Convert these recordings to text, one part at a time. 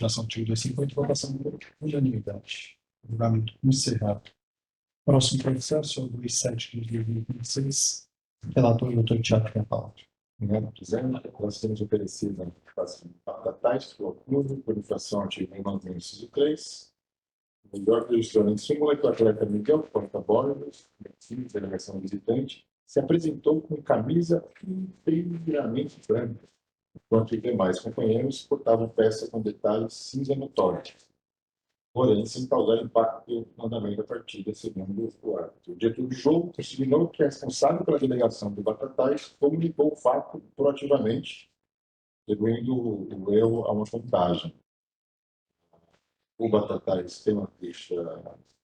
infração artigo 258, votação por unanimidade. Julgamento encerrado. Próximo processo é o 27 de 2026. Relator, doutor Tiago, tem a palavra. Obrigado, presidente. Nós temos oferecido a taxa do acordo por infração artigo 191, inciso 3. Melhor registrando em súmula que o atleta Miguel Porta-Borges, delegação visitante, se apresentou com camisa inteiramente branca, enquanto os demais companheiros portavam peça com detalhes cinza notório, porém sem causar impacto no andamento da partida, segundo o árbitro. O diretor do jogo consignou que a responsável pela delegação do Batatais comunicou o fato proativamente, atribuindo o erro a uma contagem. O Batatais tem uma ficha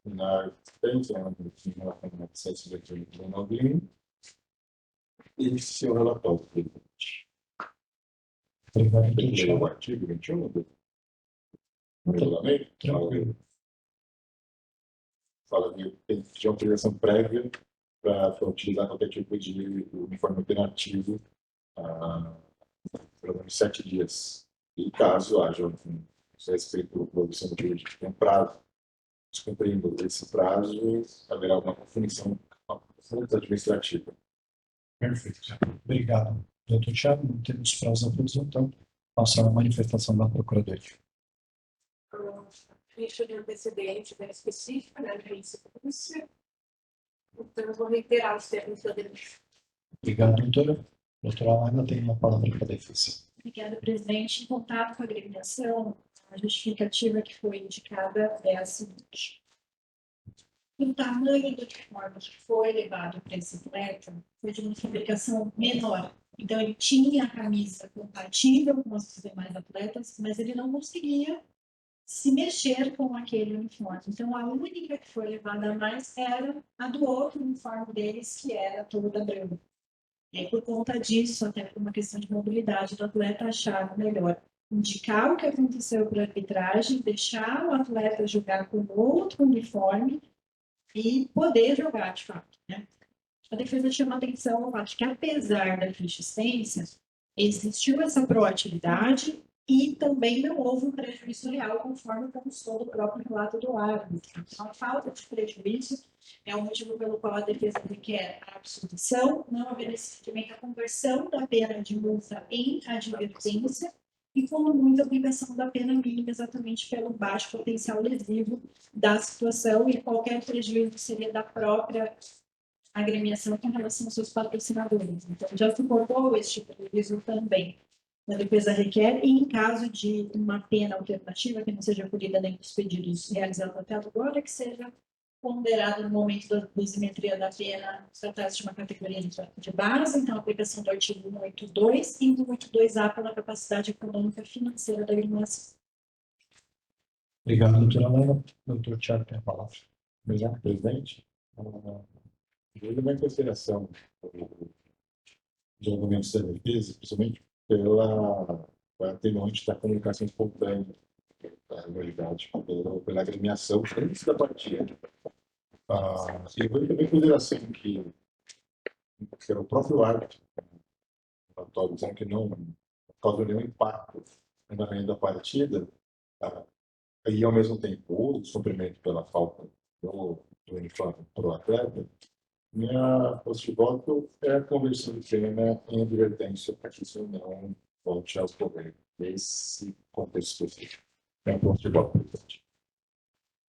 na frente, na licença eletrônica do 91, e seu relatório. Obrigado, Tem doutor que ler o Tiago. artigo 21 do regulamento, Tranquilo. fala que tem que ter autorização prévia para utilizar qualquer tipo de uniforme alternativo pelo menos 7 dias. E caso haja um respeito à produção de um prazo, descumprindo esse prazo, haverá uma punição administrativa. Perfeito. Obrigado, doutor Tiago. Não temos prazos ativos, então passar a manifestação da Procuradoria. Ficha de antecedente bem específica, né, de incidência. Então, eu vou reiterar os termos da denúncia. Obrigado, doutora. Doutora Laila tem uma palavra para a defesa. Obrigada, presidente. Em contato com a agremiação, a justificativa que foi indicada é a seguinte. O tamanho do uniforme que foi levado para esse atleta foi de uma fabricação menor. Então, ele tinha a camisa compatível com os demais atletas, mas ele não conseguia se mexer com aquele uniforme. Então, a única que foi levada a mais era a do outro uniforme deles, que era toda branca. E por conta disso, até por uma questão de mobilidade do atleta, acharam melhor indicar o que aconteceu para a arbitragem, deixar o atleta jogar com outro uniforme e poder jogar, de fato, né? A defesa chama atenção ao fato que, apesar da resistência, existiu essa proatividade e também não houve um prejuízo real, conforme constou do próprio relato do árbitro. Então, a falta de prejuízo é o motivo pelo qual a defesa requer a absolvição, não haver necessariamente a conversão da pena de multa em advertência e, como muito, a aplicação da pena mínima, exatamente pelo baixo potencial lesivo da situação, e qualquer prejuízo seria da própria agremiação com relação aos seus patrocinadores. Então, já suportou este prejuízo também. A defesa requer, e em caso de uma pena alternativa que não seja acolhida nem dos pedidos realizados até agora, que seja ponderado no momento da dosimetria da pena, tratar-se de uma categoria de base, então a aplicação do artigo 182 e 182A pela capacidade econômica financeira da agremiação. Obrigado, doutora Laila. Doutor Tiago tem a palavra. Obrigado, presidente. Levando em consideração os argumentos da defesa, principalmente pela atenuante da comunicação espontânea, da realidade, pela agremiação antes da partida. E levando também em consideração que era o próprio árbitro, dizendo que não causou nenhum impacto na andamento da partida, e ao mesmo tempo o descumprimento pela falta do uniforme para o atleta, minha posto de voto é a conversão de pena em advertência para que isso não volte ao ocorrer nesse contexto específico. É um posto de voto, presidente.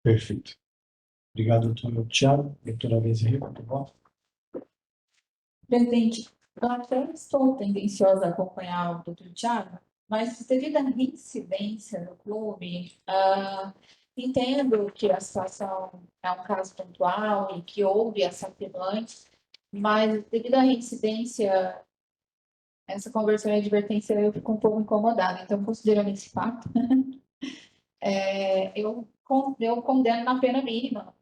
Perfeito. Obrigado, doutor Tiago. Doutora Bezerra, muito bom. Presidente, eu até estou tendenciosa a acompanhar o doutor Tiago, mas devido à reincidência no clube, entendo que a situação é um caso pontual e que houve essa atenuante, mas devido à reincidência, essa conversão e advertência, eu fico um pouco incomodada. Então, considerando esse fato, eu condeno na pena mínima,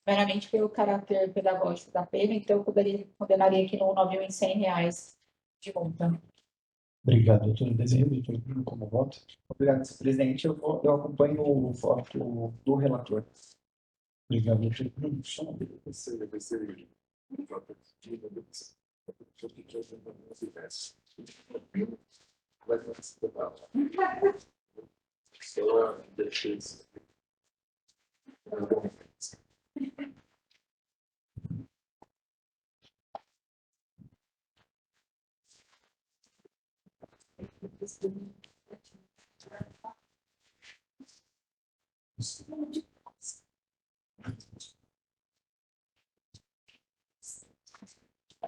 meramente pelo caráter pedagógico da pena, então eu condenaria aqui no R$9.100 de multa. Obrigado, doutora Bezerra. Doutor Bruno, como voto? Obrigado, senhor presidente. Eu acompanho o voto do relator. Obrigado, doutor Bruno. Só defesa.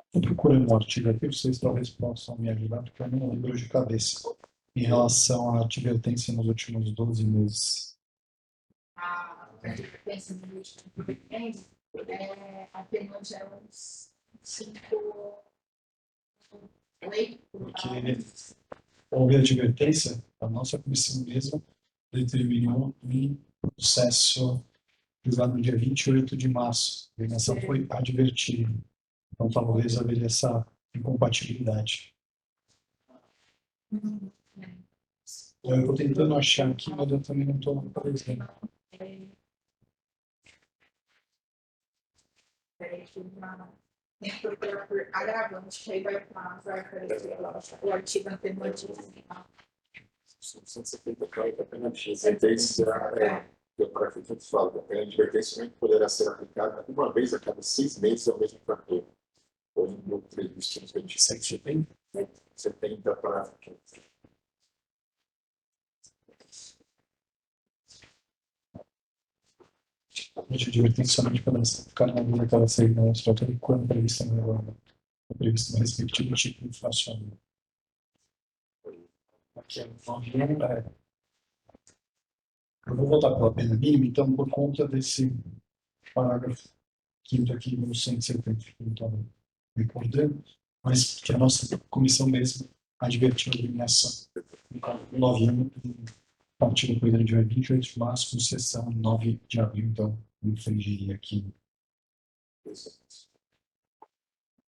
Estou procurando um artigo aqui, vocês talvez possam me ajudar, porque eu não lembro de cabeça. Em relação à advertência nos últimos 12 meses. A advertência no último mês apenas é uns 5, 8. Porque houve advertência, a nossa comissão mesmo determinou um processo julgado no dia 28 de março. A alienação foi advertida. Então, talvez haveria essa incompatibilidade. Eu estou tentando achar aqui, mas eu também não estou aparecendo. Tem que procurar por agravante, que aí vai aparecer lá o artigo anterior. 170 apenas advertência que o prefeito fala, a advertência somente poderá ser aplicada uma vez a cada 6 meses ao mesmo fator. Hoje, no previsto nos 27, 70 para. A advertência somente para ficar na vida daquela segunda estratégia quando prevista previsto no respectivo tipo infracional. Aqui é eu vou voltar pela pena mínima, então, por conta desse parágrafo quinto aqui no 170, que eu estava recordando, mas que a nossa comissão mesmo advertiu a eliminação no cálculo 9 a partir do dia 28 de março, com sessão 9 de abril, então, infringiria aqui.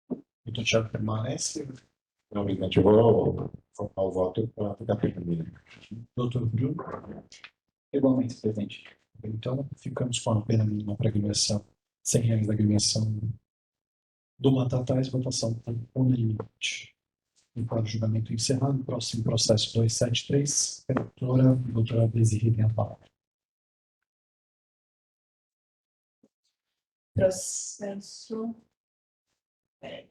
O doutor Thiago permanece. Não, obrigado. Eu vou formar o voto para a pena mínima. Doutor Bruno. Igualmente, presidente. Então, ficamos com a pena mínima para agremiação, R$100 da agremiação do Batatais, votação por unanimidade. Enquanto o julgamento encerrado, próximo processo 273, doutora Desirê tem a palavra. Processo. Peraí.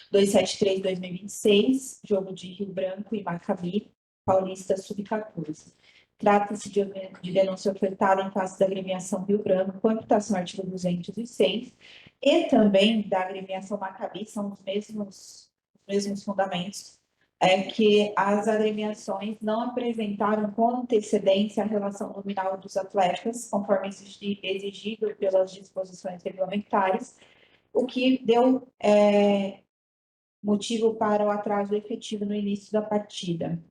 273/2026, jogo de Rio Branco e Macabi, Paulista Sub-14. Trata-se de denúncia ofertada em face da agremiação Rio Branco, com imputação artigo 206, e também da agremiação Macabi, são os mesmos fundamentos, que as agremiações não apresentaram com antecedência a relação nominal dos atletas, conforme exigido pelas disposições regulamentares, o que deu motivo para o atraso efetivo no início da partida.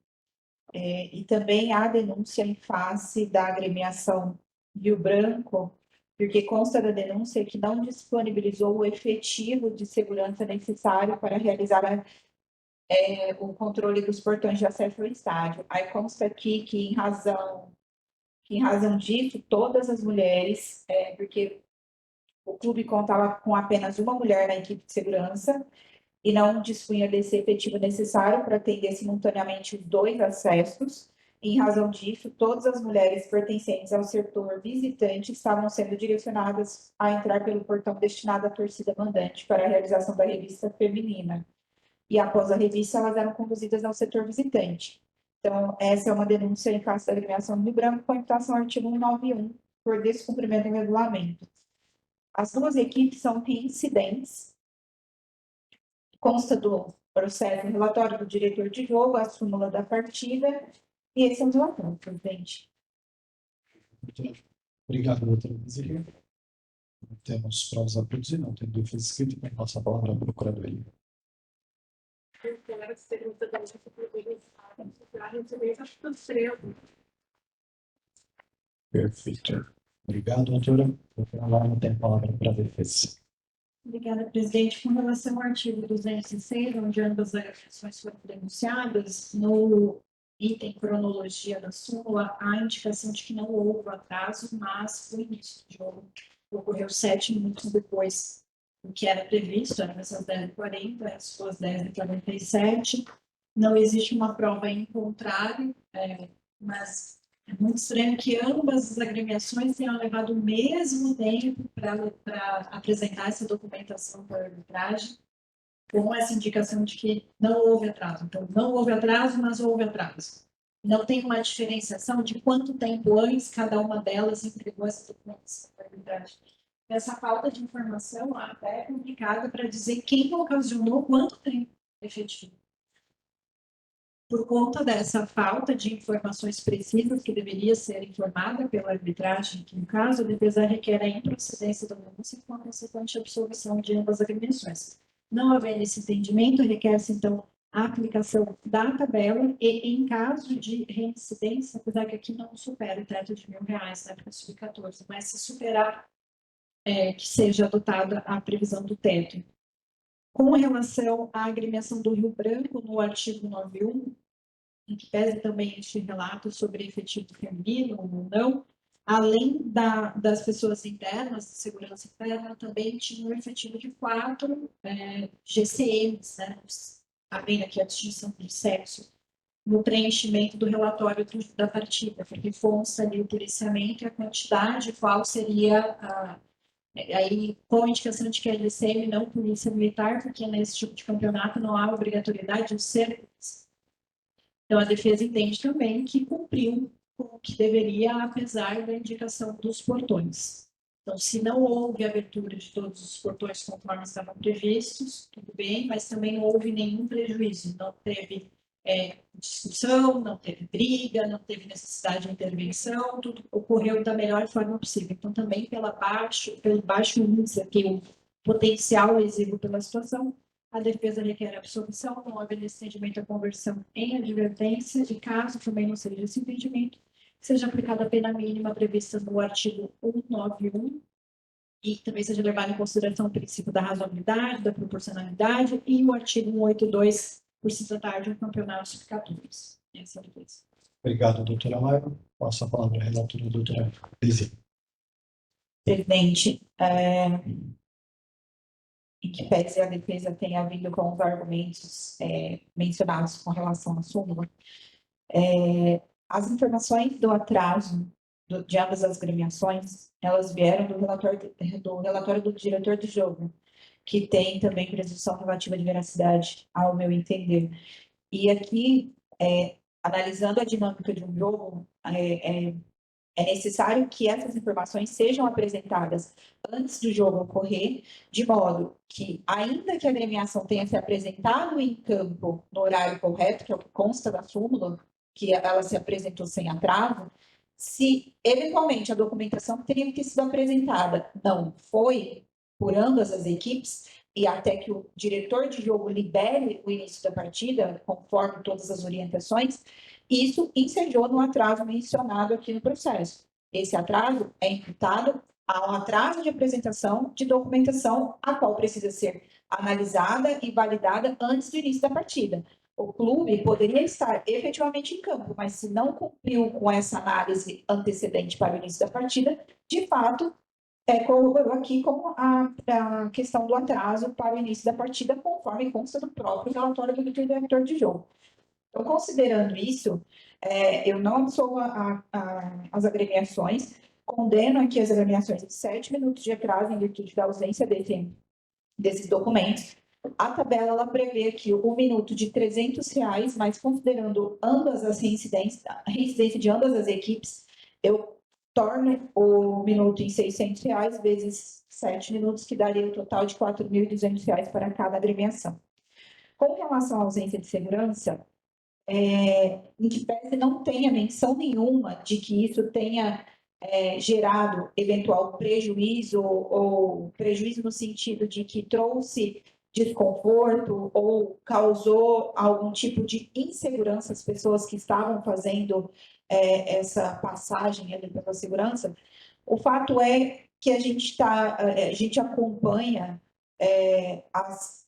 E também há denúncia em face da agremiação Rio Branco, porque consta da denúncia que não disponibilizou o efetivo de segurança necessário para realizar o controle dos portões de acesso ao estádio. Aí consta aqui que em razão disso, todas as mulheres, porque o clube contava com apenas uma mulher na equipe de segurança e não dispunha desse efetivo necessário para atender simultaneamente os 2 acessos. Em razão disso, todas as mulheres pertencentes ao setor visitante estavam sendo direcionadas a entrar pelo portão destinado à torcida mandante para a realização da revista feminina. E após a revista, elas eram conduzidas ao setor visitante. Então, essa é uma denúncia em face da agremiação do Rio Branco, com imputação ao artigo 191, por descumprimento do regulamento. As 2 equipes são reincidentes. Consta do processo, relatório do diretor de jogo, a súmula da partida, e esse é o relatório, presidente. Obrigado, doutora Desirê. Temos provas a produzir, não tem dúvida escrita, então passa a palavra à procuradoria. Perfeito. Obrigado, doutora. Doutora Laura tem a palavra para a defesa. Obrigada, presidente. Com relação ao artigo 206, onde ambas as agressões foram denunciadas, no item cronologia da súmula, há indicação de que não houve atraso, mas o início do jogo ocorreu 7 minutos depois do que era previsto, eram essas 10h40, as suas 10h47. não existe uma prova em contrário, mas é muito estranho que ambas as agremiações tenham levado o mesmo tempo para apresentar essa documentação para a arbitragem, com essa indicação de que não houve atraso. Então, não houve atraso, mas houve atraso. Não tem uma diferenciação de quanto tempo antes cada uma delas entregou essa documentação para a arbitragem. Essa falta de informação até é complicada para dizer quem ocasionou quanto tempo efetivo. Por conta dessa falta de informações precisas que deveria ser informada pela arbitragem, que no caso a defesa requer a improcedência da denúncia com a consequente absolvição de ambas as agremiações. Não havendo esse entendimento, requer-se então a aplicação da tabela e, em caso de reincidência, apesar que aqui não supera o teto de R$1.000, né, para sub-14, mas se superar, que seja adotada a previsão do teto. Com relação à agremiação do Rio Branco, no artigo 91, em que pese também este relato sobre efetivo feminino ou não, além das pessoas internas, de segurança interna, também tinha um efetivo de 4 GCMs, né? Havendo aqui a distinção de sexo, no preenchimento do relatório da partida, porque consta ali o policiamento e a quantidade, qual seria aí com a indicação de que é GCM, não polícia militar, porque nesse tipo de campeonato não há obrigatoriedade de ser polícia. Então, a defesa entende também que cumpriu com o que deveria, apesar da indicação dos portões. Então, se não houve abertura de todos os portões conforme estavam previstos, tudo bem, mas também não houve nenhum prejuízo, não teve discussão, não teve briga, não teve necessidade de intervenção, tudo ocorreu da melhor forma possível. Então, também pelo baixo índice aqui, o potencial exíguo pela situação, a defesa requer a absolvição, não havendo esse entendimento a conversão em advertência, e caso também não seja esse entendimento, seja aplicada a pena mínima prevista no artigo 191, e também seja levado em consideração o princípio da razoabilidade, da proporcionalidade, e o artigo 182, por se tratar de um campeonato sub-14. Essa é a defesa. Obrigado, doutora Laura. Passo a palavra à relatora, doutora Lizzie. Presidente, em que pese a defesa tenha vindo com os argumentos mencionados com relação à súmula, as informações do atraso de ambas as agremiações, elas vieram do relatório do diretor do jogo, que tem também presunção relativa de veracidade, ao meu entender. E aqui, analisando a dinâmica de um jogo, é necessário que essas informações sejam apresentadas antes do jogo ocorrer, de modo que, ainda que a agremiação tenha se apresentado em campo no horário correto, que é o que consta da súmula, que ela se apresentou sem atraso, se eventualmente a documentação que teria que ter sido apresentada não foi por ambas as equipes, e até que o diretor de jogo libere o início da partida, conforme todas as orientações, isso incendiou no atraso mencionado aqui no processo. Esse atraso é imputado ao atraso de apresentação de documentação, a qual precisa ser analisada e validada antes do início da partida. O clube poderia estar efetivamente em campo, mas se não cumpriu com essa análise antecedente para o início da partida, de fato, corroborou aqui como a questão do atraso para o início da partida, conforme consta do próprio relatório do diretor de jogo. Então, considerando isso, eu não absolvo as agremiações, condeno aqui as agremiações de 7 minutos de atraso em virtude da ausência desses documentos. A tabela ela prevê aqui o minuto de R$300, mas considerando ambas as a reincidência de ambas as equipes, eu torno o minuto em R$600 vezes 7 minutos, que daria um total de R$4.200 para cada agremiação. Com relação à ausência de segurança, em que pese não tenha menção nenhuma de que isso tenha gerado eventual prejuízo, ou prejuízo no sentido de que trouxe desconforto ou causou algum tipo de insegurança às pessoas que estavam fazendo essa passagem ali pela segurança, o fato é que a gente acompanha as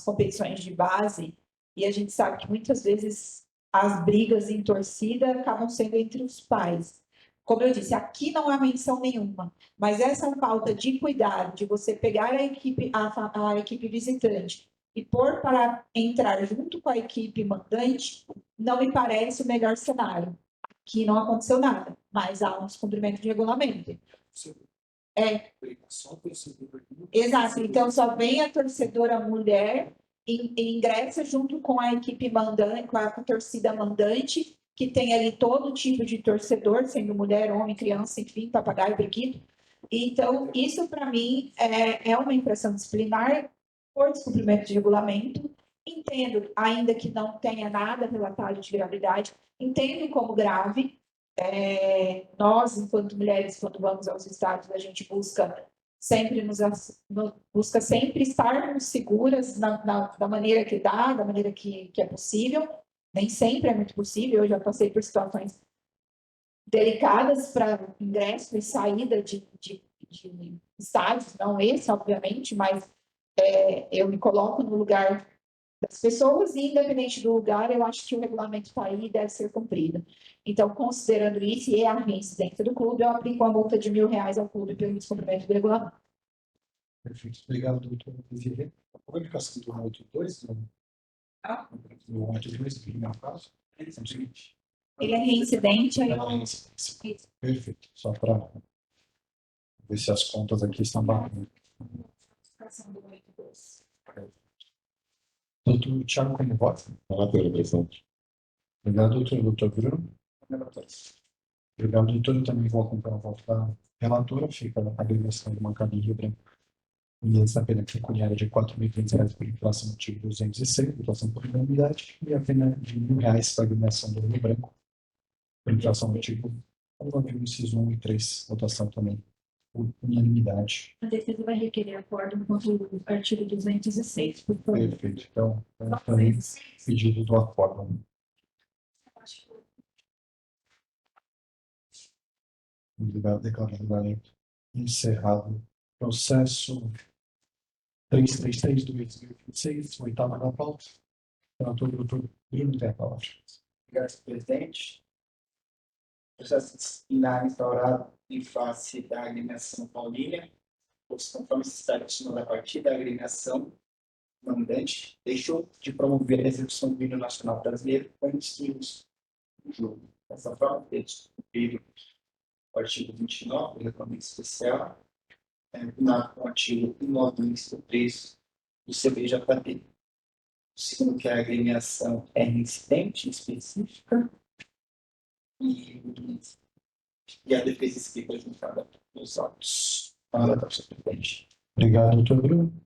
competições de base, e a gente sabe que muitas vezes as brigas em torcida acabam sendo entre os pais. Como eu disse, aqui não há menção nenhuma, mas essa falta de cuidado, de você pegar a equipe visitante e pôr para entrar junto com a equipe mandante, não me parece o melhor cenário. Que não aconteceu nada, mas há um descumprimento de regulamento. É. Exato, então só vem a torcedora mulher e ingressa junto com a equipe mandante, com a torcida mandante, que tem ali todo tipo de torcedor, sendo mulher, homem, criança, enfim, papagaio, periquito. Então, isso para mim é uma infração disciplinar por descumprimento de regulamento. Entendo, ainda que não tenha nada relatado de gravidade, entendo como grave. Nós, enquanto mulheres, quando vamos aos estados, a gente busca sempre busca sempre estarmos seguras da maneira que dá, da maneira que é possível. Nem sempre é muito possível. Eu já passei por situações delicadas para ingresso e saída de estádios, não esse, obviamente, mas eu me coloco no lugar das pessoas e, independente do lugar, eu acho que o regulamento está aí e deve ser cumprido. Então, considerando isso e a reincidência do clube, eu aplico uma multa de R$ 1.000 ao clube pelo descumprimento do regulamento. Perfeito. Obrigado, doutor Desirê. A publicação do 182, do 182, no meu caso, é o seguinte. Ele é reincidente, aí Ela é reincidência. Perfeito. Só para ver se as contas aqui estão batendo. Doutor Thiago, como vota? Relator, presidente. Obrigado, doutor. Doutor Bruno? Obrigado, doutor. Eu também vou acompanhar o voto da relatora. Fica a agremiação do Maccabi Rio Branco. E essa pena pecuniária de R$ 4.500 por inflação no artigo 206, votação por unanimidade, e a pena de R$ 1.000 para a agremiação do Rio Branco, por inflação no artigo 1, inciso 1 e 3, votação também por unanimidade. A defesa vai requerer acordo contra o artigo 206, por favor. Perfeito. Então, também pedido do acordo. Obrigado, declarado encerrado. Processo 333 de 2026, oitava da pauta. Relator, doutor Bruno, tem a palavra. Obrigado, senhor presidente. Processo disciplinar instaurado em face da agremiação Paulínia, pois conforme se estabeleceu a partir da agremiação mandante, deixou de promover a execução do hino nacional brasileiro com estilos do jogo. Dessa forma, foi descumprido o artigo 29 do Regulamento Especial, combinado com o artigo 9, inciso 3 do CBJP. Segundo que a agremiação é reincidente específica e a defesa escrita juntada nos autos. Palavra para o presidente. Obrigado, doutor Bruno.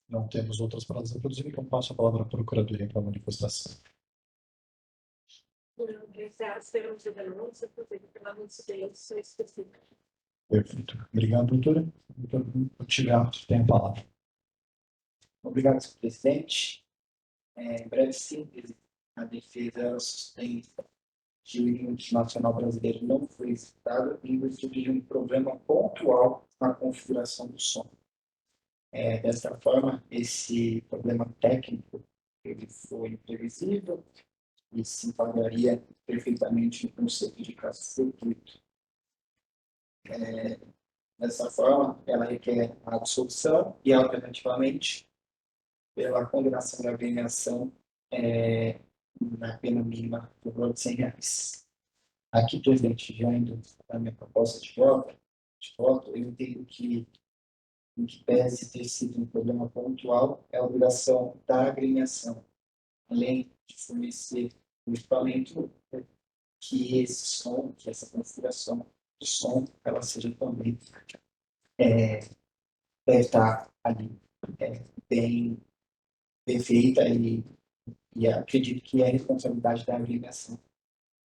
Não temos outras palavras a produzir, então passo a palavra à Procuradoria para a manifestação. Termos de denúncia, pela reincidência específica. Perfeito. Obrigado, doutora. Doutor Tigato, tem a palavra. Obrigado, senhor presidente. Em breve síntese, a defesa sustenta que o hino nacional brasileiro não foi executado em virtude de um problema pontual na configuração do som. Dessa forma, esse problema técnico ele foi imprevisível e se enquadraria perfeitamente no conceito de caso fortuito. Dessa forma, ela requer a absolução e, alternativamente, pela condenação da agremiação na pena mínima do valor de R$ 100. Aqui, presidente, já indo na minha proposta de voto, eu entendo que, em que pese ter sido um problema pontual, é a obrigação da agremiação, além de fornecer o equipamento, que esse som, que essa configuração do som, ela seja também deve estar ali bem feita e acredito que é responsabilidade da agremiação,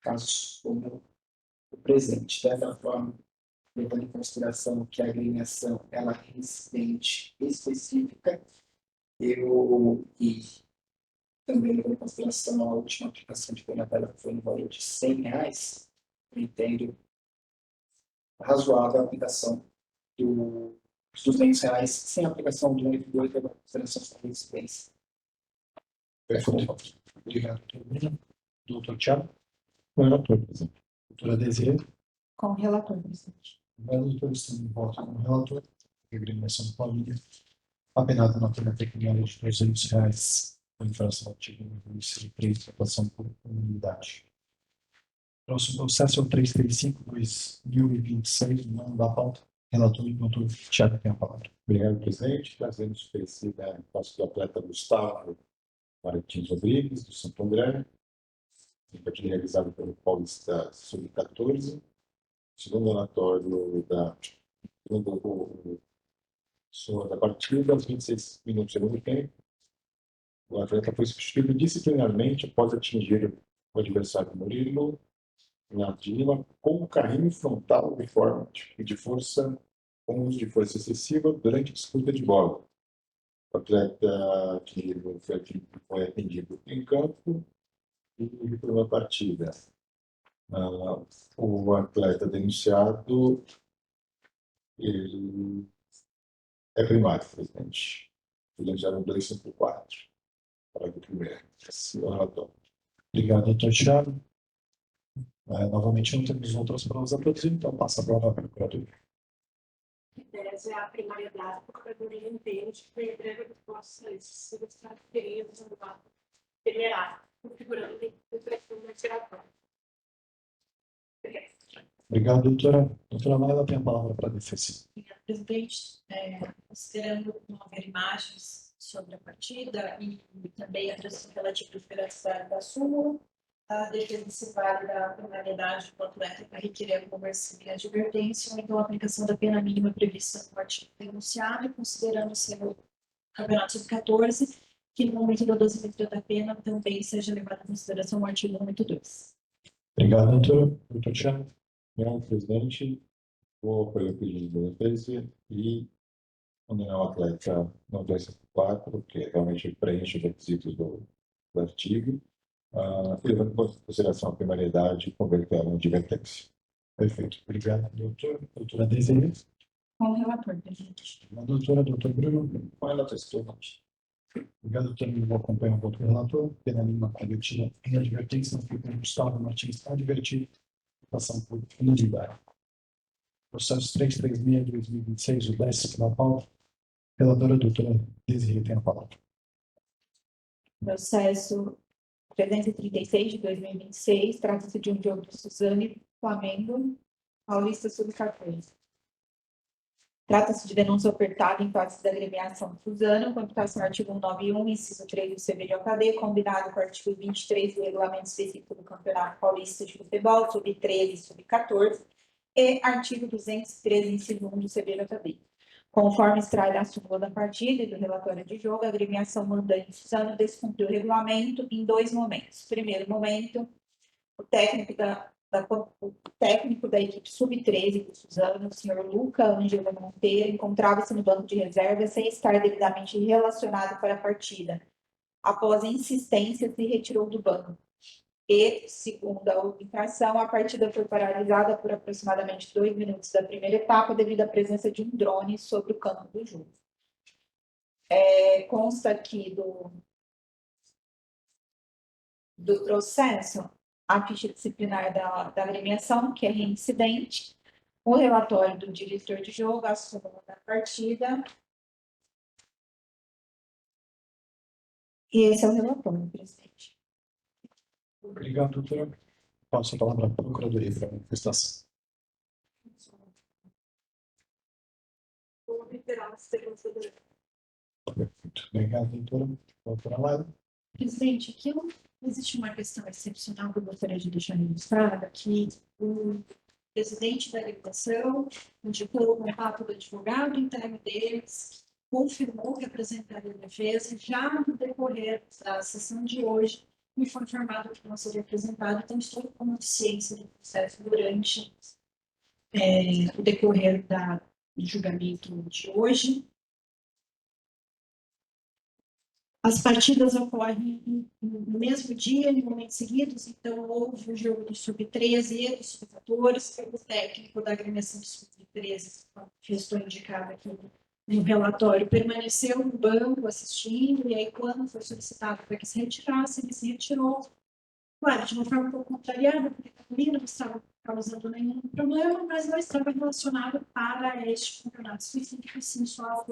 casos como o presente. Dessa forma, levando em consideração que a agremiação ela é reincidente específica, e também levando em consideração a última aplicação de pena dela, que foi no valor de R$ 100, eu entendo razoável a aplicação dos R$ 200 sem a aplicação do 182 da consideração da reincidência. Perfeito. Obrigado, doutor Bruno. Doutor Tiago? Relator, presidente. Doutora Desirê? Com o relator, presidente. Obrigado, doutor. Estamos em voto com o relator. Agremiação Paulínia. apenado na pena pecuniária de R$ 200 por infração ao artigo 103, tratação por unanimidade. Próximo processo é o 335/2026, não da pauta. Relator, doutor Thiago, tem a palavra. Obrigado, presidente. Trazendo oferecida a do atleta Gustavo Martins Rodrigues, do Santo André, simpatia realizado pelo Paulista Sub-14, segundo relatório segundo o senhor da partida, aos 26 minutos do segundo tempo, o atleta foi substituído disciplinarmente após atingir o adversário Murilo Lima com o carrinho frontal de força, com uso de força excessiva durante a disputa de bola. O atleta que foi atendido em campo e retornou a partida. O atleta denunciado ele é primário, presidente. Denunciado 254. Parágrafo primeiro. Esse é o relatório. Obrigado, doutor Thiago. Novamente, não temos outras provas a produzir, então passa a prova para o procurador. Tese a primariedade, a procuradoria entende que a entrega dos processos se caracteriza no ato temerário, configurando o perfil respiratório. Obrigado, doutora. Doutora Laila tem a palavra para a defesa. Obrigada, presidente. Considerando não haver imagens sobre a partida e também a questão relativa à veracidade da súmula, a defesa se vale da penalidade do atleta para requerer a conversão e advertência, ou então a aplicação da pena mínima prevista no artigo denunciado, considerando ser o Campeonato Sub-14, que no momento da dosimetria da pena também seja levado em consideração o artigo 182. Obrigado, doutora. Doutor Thiago. Senhor presidente, vou apoiar o pedido da defesa e condenar o atleta no 254, que realmente preenche os requisitos do artigo, levando em consideração a primariedade e converter ela em advertência. Perfeito. Obrigado, doutor. Doutora Desirê. Com o relator, presidente. A doutora, doutor Bruno. Com relator, estudante. Obrigado, doutor. Eu vou acompanhar o voto do relator. Pena mínima advertida em advertência, não fica Gustavo Martins advertido. Passando por unanimidade. Processo 336/2026, o 10º da pauta. Relatora, doutora Desirê, tem a palavra. Processo 336 de 2026, trata-se de um jogo do Suzane, Flamengo, Paulista Sub-14. Trata-se de denúncia ofertada em face da agremiação de Suzano, com imputação no artigo 191, inciso 3 do CBJD, combinado com o artigo 23 do Regulamento Específico do Campeonato Paulista de Futebol, sub-13 e sub-14, e artigo 213, inciso 1 do CBJD. Conforme extrai da súmula da partida e do relatório de jogo, a agremiação mandante Suzano descumpriu o regulamento em 2 momentos. Primeiro momento, o técnico da equipe sub-13 do Suzano, o senhor Luca Ângelo Monteiro, encontrava-se no banco de reserva sem estar devidamente relacionado para a partida. Após insistência, se retirou do banco. E, segundo a infração, a partida foi paralisada por aproximadamente 2 minutos da primeira etapa devido à presença de um drone sobre o campo do jogo. Consta aqui do processo a ficha disciplinar da agremiação, que é reincidente, o relatório do diretor de jogo, a súmula da partida. E esse é o relatório, presidente. Obrigado, doutora. Passo a palavra à Procuradoria para a manifestação. Vou reiterar as denúncias do Perfeito. Obrigado, doutora. Doutora Laila. Presidente, aqui existe uma questão excepcional que eu gostaria de deixar registrada, que o presidente da agremiação indicou o contato do advogado interno deles, confirmou que apresentaria a defesa, já no decorrer da sessão de hoje, me foi informado que não seria apresentado, então estou com ciência do processo durante o decorrer do julgamento de hoje. As partidas ocorrem no mesmo dia, em momentos seguidos, então houve o jogo do Sub-13 e do Sub-14, o técnico da agremiação do Sub-13, que estou indicada aqui no relatório, permaneceu no banco assistindo, e aí quando foi solicitado para que se retirasse, ele se retirou. Claro, de uma forma um pouco contrariada, porque Carolina estava causando nenhum problema, mas não estava relacionado para este campeonato específico, sim só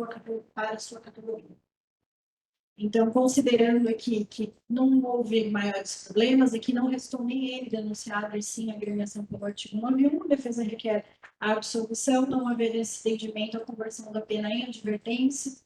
para a sua categoria. Então, considerando aqui que não houve maiores problemas e que não restou nem ele denunciado, e sim a agremiação pelo artigo 91, a defesa requer a absolvição, não haver esse entendimento, a conversão da pena em advertência,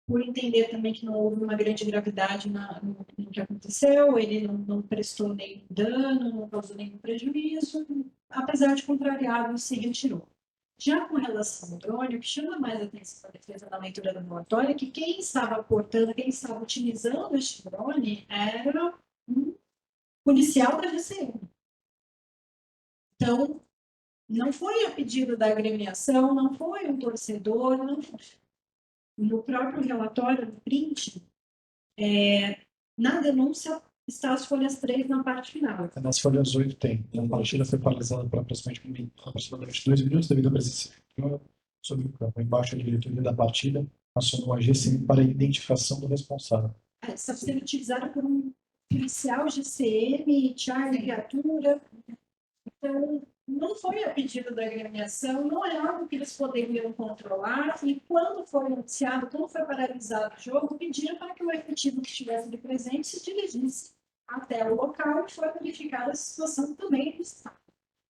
por entender também que não houve uma grande gravidade no que aconteceu, ele não prestou nenhum dano, não causou nenhum prejuízo, apesar de contrariado, se retirou. Já com relação ao drone, o que chama mais atenção da defesa na leitura do relatório é que quem estava portando, quem estava utilizando este drone era um policial da GCM. Então, não foi a pedido da agremiação, não foi um torcedor, não foi. No próprio relatório, no print, na denúncia está as folhas 3 na parte final. Nas folhas 8 tem. A partida foi paralisada por aproximadamente 2 minutos devido à presença sobre o campo. Embaixo, a diretoria da partida acionou a GCM para a identificação do responsável. Está sendo utilizada por um policial GCM, Charlie Viatura. Então, não foi a pedido da agremiação, não é algo que eles poderiam controlar, e quando foi anunciado, quando foi paralisado o jogo, pediram para que o efetivo que estivesse de presente se dirigisse até o local e foi verificada a situação também do Estado.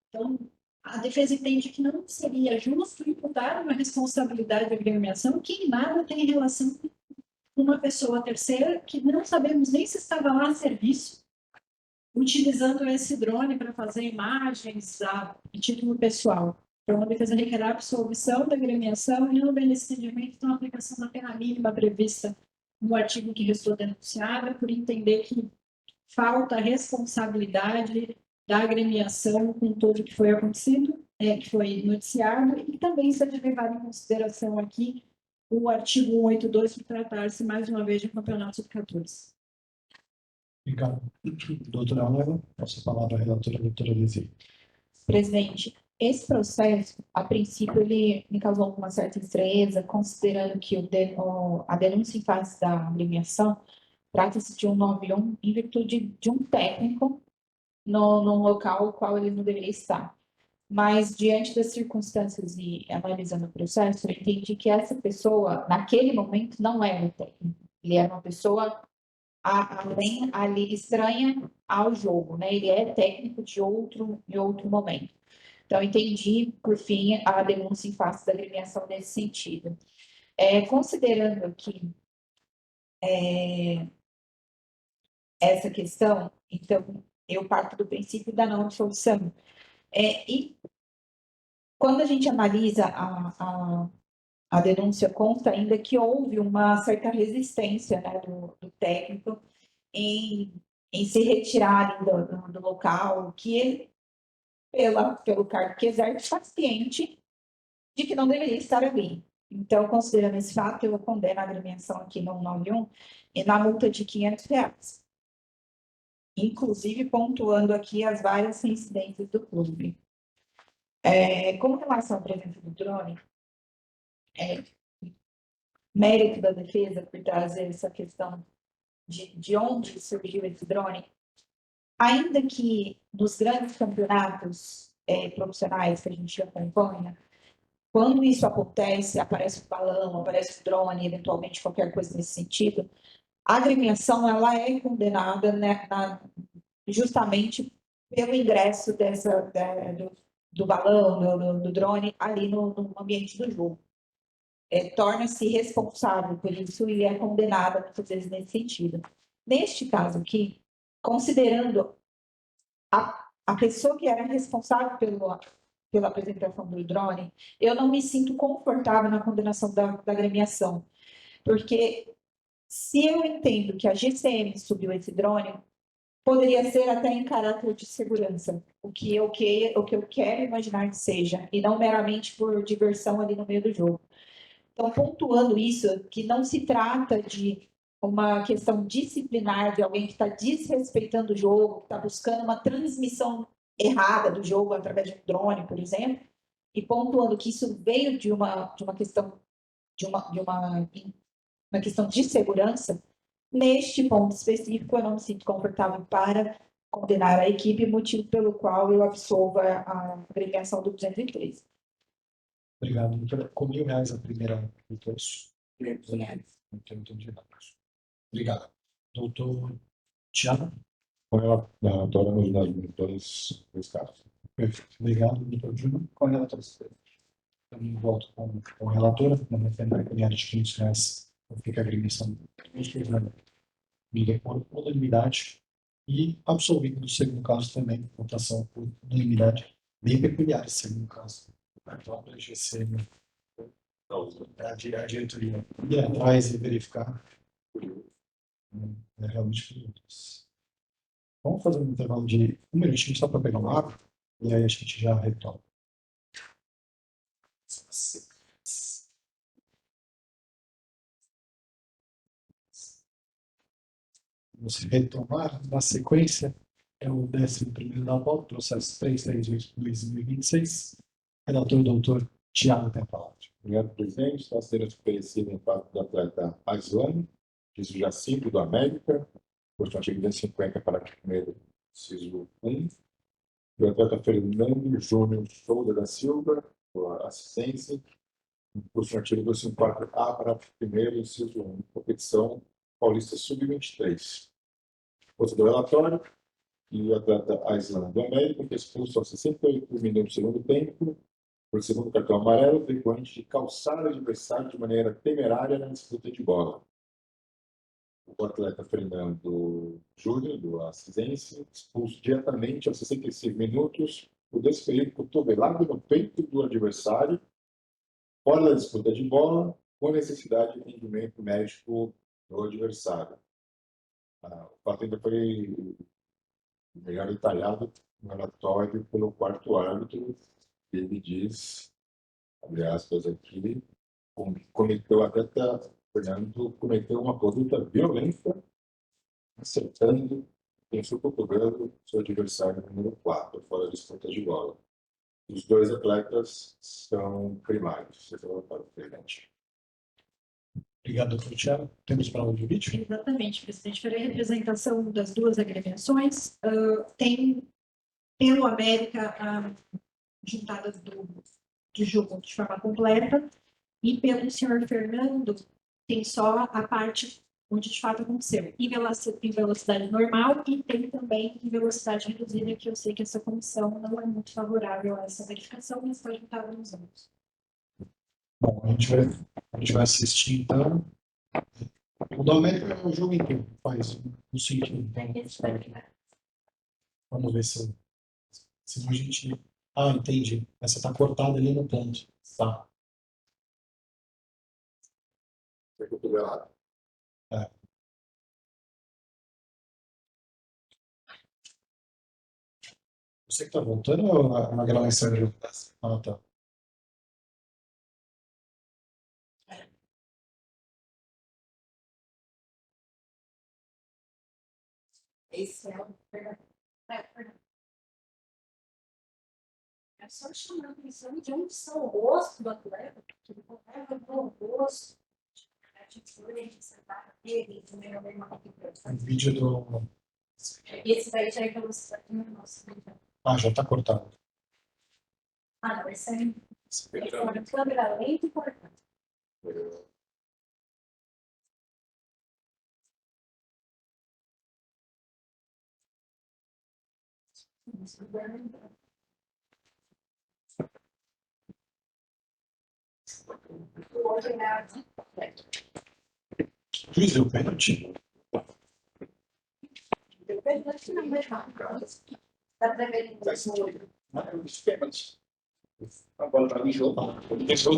Então, a defesa entende que não seria justo imputar uma responsabilidade da agremiação que em nada tem relação com uma pessoa terceira que não sabemos nem se estava lá a serviço, utilizando esse drone para fazer imagens a título pessoal. Então, a defesa requer a absolvição da agremiação e não beneficiamento da aplicação da pena mínima prevista no artigo que restou denunciado, por entender que falta responsabilidade da agremiação com tudo que foi acontecido, que foi noticiado, e também se deve levar em consideração aqui o artigo 182, por tratar-se mais uma vez de um campeonato sub-14. Obrigado. Doutora Ana, passo a palavra à relatora, doutora Lizzie. Presidente, esse processo, a princípio, ele me causou uma certa estranheza, considerando que a denúncia em face da agremiação trata-se de um 91 em virtude de um técnico no local no qual ele não deveria estar. Mas, diante das circunstâncias e analisando o processo, eu entendi que essa pessoa, naquele momento, não era um técnico. Ele era uma pessoa além ali estranha ao jogo, né? Ele é técnico de outro momento. Então, entendi, por fim, a denúncia em face da agremiação nesse sentido. Considerando aqui essa questão, então, eu parto do princípio da não absolvição. E quando a gente analisa a denúncia, consta ainda que houve uma certa resistência, né, do técnico em se retirar do local, que ele, pelo cargo que exerce, está ciente de que não deveria estar ali. Então, considerando esse fato, eu condeno a agremiação aqui no 91 e na multa de R$500. Inclusive, pontuando aqui as várias incidências do clube. Com relação à presença do drone, mérito da defesa por trazer essa questão de onde surgiu esse drone, ainda que nos grandes campeonatos profissionais que a gente acompanha, quando isso acontece, aparece o balão, aparece o drone, eventualmente qualquer coisa nesse sentido, a agremiação ela é condenada, né, justamente pelo ingresso do balão, do drone ali no ambiente do jogo. Torna-se responsável por isso e é condenada muitas vezes nesse sentido. Neste caso aqui, considerando a pessoa que era responsável pela apresentação do drone, eu não me sinto confortável na condenação da agremiação, porque se eu entendo que a GCM subiu esse drone, poderia ser até em caráter de segurança, o que eu quero imaginar que seja, e não meramente por diversão ali no meio do jogo. Então, pontuando isso, que não se trata de uma questão disciplinar de alguém que está desrespeitando o jogo, que está buscando uma transmissão errada do jogo através de um drone, por exemplo, e pontuando que isso veio de uma questão uma questão de segurança, neste ponto específico eu não me sinto confortável para condenar a equipe, motivo pelo qual eu absolvo a agremiação do 213. Obrigado, doutora. Com R$ 1.000 a primeira, doutor. R$500. Não entendi nada. Obrigado. Doutor Tiago? Com ela, a relatora nos dois casos. Perfeito. Obrigado, doutor Júnior. Com relator superior. Também volto com a relatora, na referência pecuniária de R$ 500, fica a agremiação por unanimidade e absolvido no segundo caso também, votação por unanimidade, bem peculiar esse segundo caso. Então, a GC, a diretoria ir atrás e verificar. É realmente curioso. Vamos fazer um intervalo de 1 minutinho só para pegar uma água e aí a gente já retoma. Vamos retomar na sequência. É o 11º da volta, processo 338/2026. Relator doutor Tiago tem a palavra. Obrigado, presidente. Está sendo oferecido em parte do atleta Aislane, inciso Jacinto do América, posto artigo 250, parágrafo 1º, inciso 1. Do atleta Fernando Júnior Souza da Silva, assistência, posto artigo 254A, parágrafo 1º, inciso 1, competição paulista sub-23. Posto do relatório, e o atleta Aislane do América, que é expulso aos 68 minutos do segundo tempo, por segundo cartão amarelo, decorrente de calçar o adversário de maneira temerária na disputa de bola. O atleta Fernando Júnior, do Assisense, expulso diretamente aos 65 minutos, por desferir cotovelado no peito do adversário, fora da disputa de bola, com necessidade de atendimento médico do adversário. O fato ainda foi melhor detalhado no relatório pelo quarto árbitro. Ele diz, abre aspas aqui, Fernando cometeu uma conduta violenta, acertando em seu cotovelo seu adversário número 4, fora da disputa de bola. Os dois atletas são primários. Você falou para o presidente. Obrigado, doutor Tiago. Temos palavra de vídeo? Exatamente, presidente. Para a representação das duas agremiações, tem pelo América a juntada de jogo de forma completa e pelo senhor Fernando tem só a parte onde de fato aconteceu em velocidade normal e tem também em velocidade reduzida, que eu sei que essa comissão não é muito favorável a essa verificação, mas pode estar nos anos. Bom, a gente vai assistir então. O do América é o jogo inteiro, faz um sentido. Então, vamos ver se a gente. Ah, entendi. Essa está cortada ali no ponto. Tá. Foi cotovelado. É. Você que está voltando ou a gravação? Ah, tá. Esse é o é só chamar a atenção de onde são o rosto do atleta, porque ele leva o rosto, a gente sentar nele, também é uma O vídeo do. Esse daí já é velocidade normal. Ah, já está cortado. Ah, não, esse é câmera lenta e cortante. Juiz deu pênalti. Dá para ver Os pênaltis. A bola estava em jogo. Porque se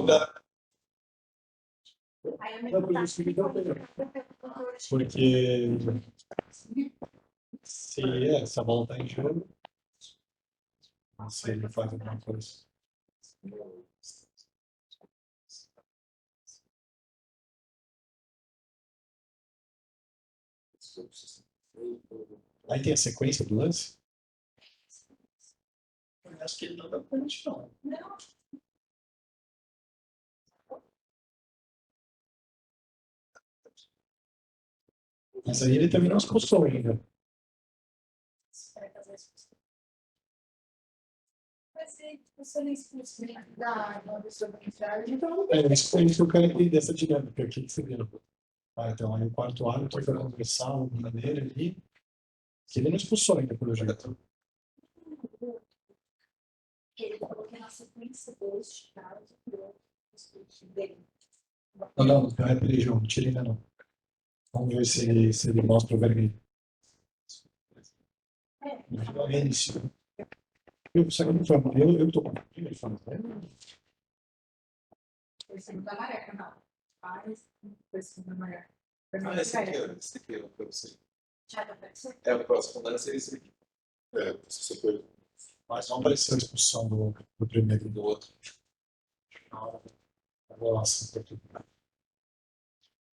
a bola está em jogo, se ele faz alguma coisa. Aí tem a sequência do lance? Eu acho que ele não dá pênalti, não. Não. Mas aí ele também não expulsou ainda. se você não expulsa da uma pessoa beneficiária, então Isso é isso que eu quero entender dessa dinâmica aqui que você viu. Então, aí o quarto árbitro vai conversar de maneira ali, que ele não expulsou ainda pelo jeito. ele falou que na sequência deste caso, eu expulso dele. Não, peraí, João, não tira ainda não. Vamos ver se ele mostra o vermelho. É isso. Sabe o que foi? Eu tô com ele falando. Foi segundo da Mareca, não. Mas foi segundo da Mareca. Ah, esse aqui, ó. Esse aqui, ó, pra você. Já apareceu? É, o próximo deve ser esse aqui. Você foi Mas não apareceu a expulsão do primeiro e do outro. Nossa,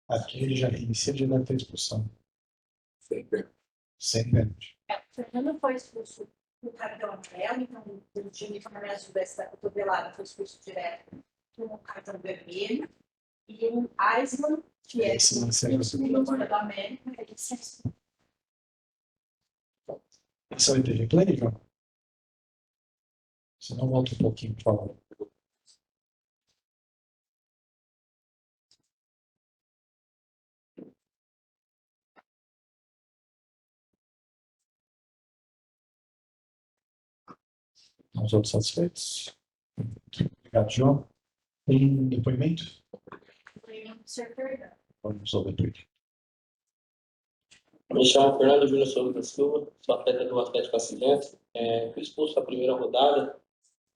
aqui ele já inicia de deve ter expulsão. Sempre. Sem pênalti. O Fernando foi expulso do cartão amarelo, então o time que me ajuda essa cotovelada foi expulso direto com o cartão vermelho. E o Aisman, que é Esse não serve. o segundo da América, ele se expulsou. Esse vai ter replay, João? Se não, volta um pouquinho, por favor. Os outros satisfeitos? Obrigado, João. Tem depoimento? Vamos resolver tudo. Me chamo Fernando Júnior Souza da Silva, sou atleta do Atlético Nascimento. Fui expulso na primeira rodada,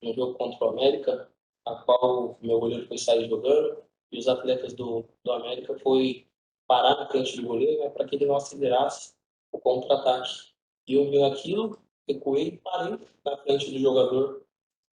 no jogo contra o América, a qual meu goleiro foi sair jogando, e os atletas do América foi parar na frente do goleiro, para que ele não acelerasse o contra-ataque. E eu vi aquilo, recuei, parei na frente do jogador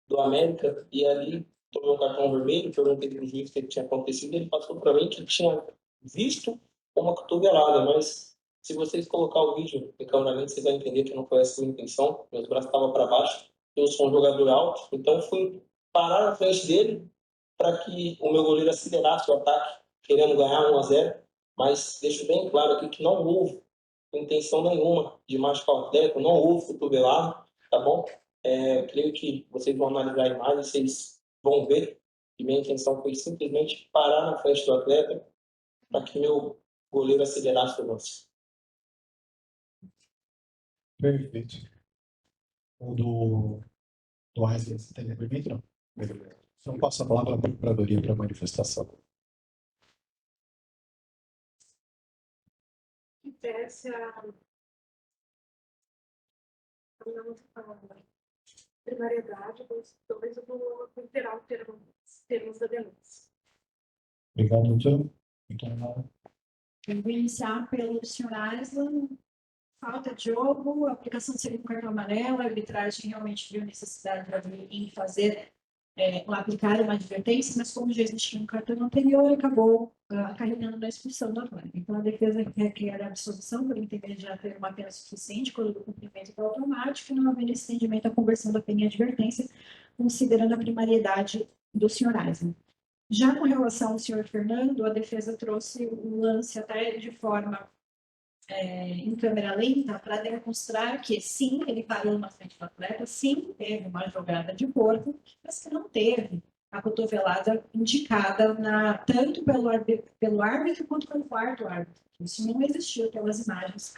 do América, e ali tomei um cartão vermelho, perguntei para o juiz o que tinha acontecido, e ele passou para mim que tinha visto uma cotovelada, mas se vocês colocar o vídeo em câmera lenta, vocês vão entender que não foi essa a minha intenção. Meus braços estavam para baixo. Eu sou um jogador alto, então fui parar na frente dele para que o meu goleiro acelerasse o ataque, querendo ganhar 1-0. Mas deixo bem claro aqui que não houve intenção nenhuma de machucar o atleta, não houve cotovelado, tá bom? Creio que vocês vão analisar a imagem, vocês vão ver que minha intenção foi simplesmente parar na frente do atleta para que meu goleiro acelerasse o lance. Perfeito. O do Wesley, você tem depoimento, não? Então, passa a palavra para a Procuradoria para a manifestação. Em tese, a primariedade dos dois, eu vou reiterar termos da denúncia. Obrigado, doutor. Então, Eu vou iniciar pelo senhor Aislan. Falta de jogo, aplicação do segundo cartão amarelo, a arbitragem realmente viu necessidade em fazer, aplicar uma advertência, mas como já existia um cartão anterior, acabou acarretando na expulsão do atleta. Então, a defesa requer a absolvição por entender já ter uma pena suficiente quando o cumprimento do automático e não havendo esse entendimento a conversão da pena em advertência, considerando a primariedade do senhor Aislan. Já com relação ao senhor Fernando, a defesa trouxe o lance até de forma em câmera lenta para demonstrar que sim, ele parou na frente do atleta, sim, teve uma jogada de corpo, mas que não teve a cotovelada indicada tanto pelo árbitro quanto pelo quarto árbitro. Isso não existiu pelas imagens.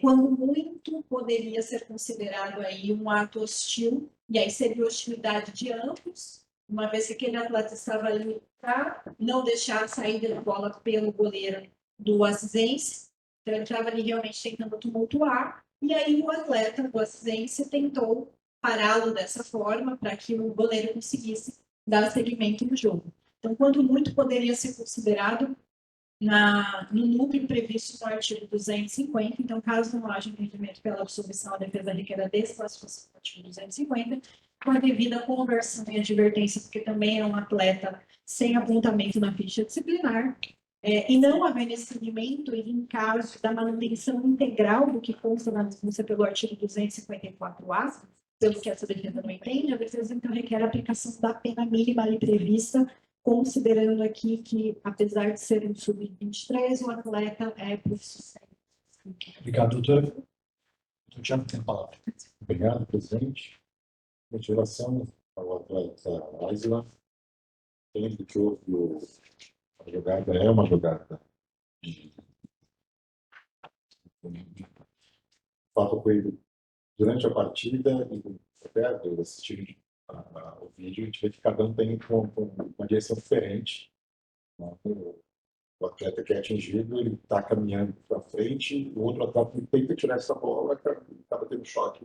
Quando muito, poderia ser considerado aí um ato hostil, e aí seria hostilidade de ambos, uma vez que aquele atleta estava ali para não deixar a saída da bola pelo goleiro do Assisense. Então, ele estava ali realmente tentando tumultuar, e aí o atleta do Assisense tentou pará-lo dessa forma para que o goleiro conseguisse dar seguimento no jogo. Então, quando muito, poderia ser considerado no núcleo previsto no artigo 250. Então, caso não haja entendimento pela absolvição, a defesa requer a desclassificação do artigo 250, com a devida conversão em advertência, porque também é um atleta sem apontamento na ficha disciplinar, e não havendo esse segmento em caso da manutenção integral do que consta na denúncia pelo artigo 254-A, pelo que essa defesa não entende, a defesa então requer a aplicação da pena mínima ali prevista, considerando aqui que, apesar de ser um sub-23, o atleta é profissional. obrigado, doutor. Doutor Tiago tem a palavra. Obrigado, presidente. motivação ao atleta Aislan, tendo que a jogada é uma jogada de fato foi durante a partida e até assistindo o vídeo, a gente vê que cada um tem uma direção diferente, né? O atleta que é atingido, ele está caminhando para frente, o outro atleta tenta tirar essa bola, acaba tendo choque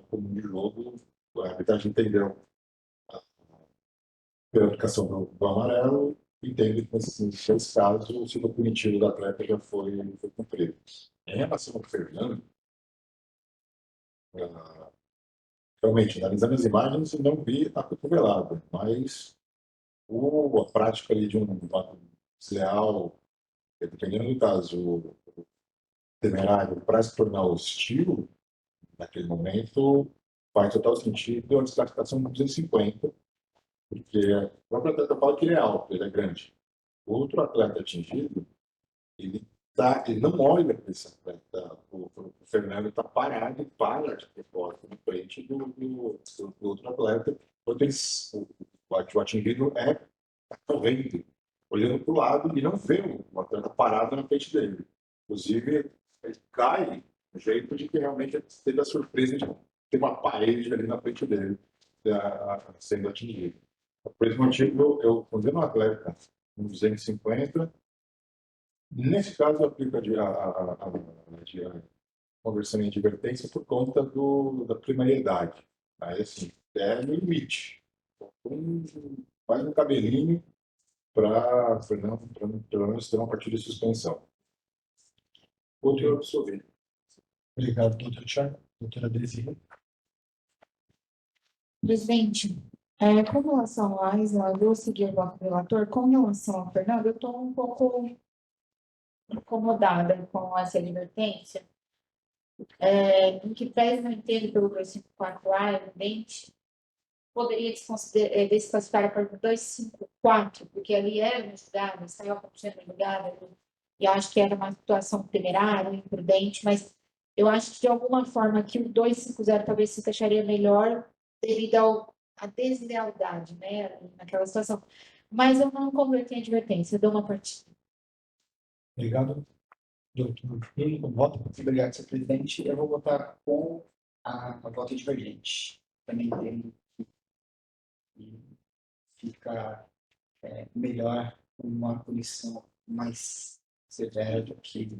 comum de jogo, a arbitragem entendeu pela aplicação do amarelo, entende que nesses dois casos o ciclo punitivo do atleta já foi cumprido. Em relação ao Fernando, realmente, analisando as imagens, eu não vi a cotovelada, mas a prática ali de um ato desleal, dependendo do caso, temerário, para se tornar hostil, naquele momento, faz total sentido a desclassificação de 250, porque o próprio atleta fala que ele é alto, ele é grande. O outro atleta atingido, ele não olha para esse atleta. O Fernando está parado e para de propósito na frente do outro atleta, enquanto o atingido está correndo, olhando para o lado e não vê o atleta parado na frente dele. Inclusive, ele cai no jeito de que realmente teve a surpresa de ter uma parede ali na frente dele sendo atingido. Por esse motivo, eu condeno o atleta com 250. Nesse caso, aplica a conversão em advertência por conta da primariedade. Aí, assim, é no limite. Faz um cabelinho para pelo menos ter uma partida de suspensão. Outro eu absolvi. Obrigado, doutor Tiago. Doutora Desirra. Presidente, com relação ao Aisla, eu vou seguir o voto do relator. Com relação ao Fernando, eu estou um pouco incomodada com essa advertência. Em que pese não entendo pelo 254A, evidente, poderia desclassificar a partir do 254, porque ali era uma jogada, estava acontecendo uma jogada, e acho que era uma situação temerária, imprudente, mas eu acho que de alguma forma aqui o 250 talvez se encaixaria melhor devido à deslealdade, né, naquela situação. Mas eu não converti em advertência, eu dou uma partida. Obrigado. Doutor Bruno, voto. Obrigado, senhor presidente. Eu vou votar com a voto divergente. Também tem que fica melhor uma punição mais severa do que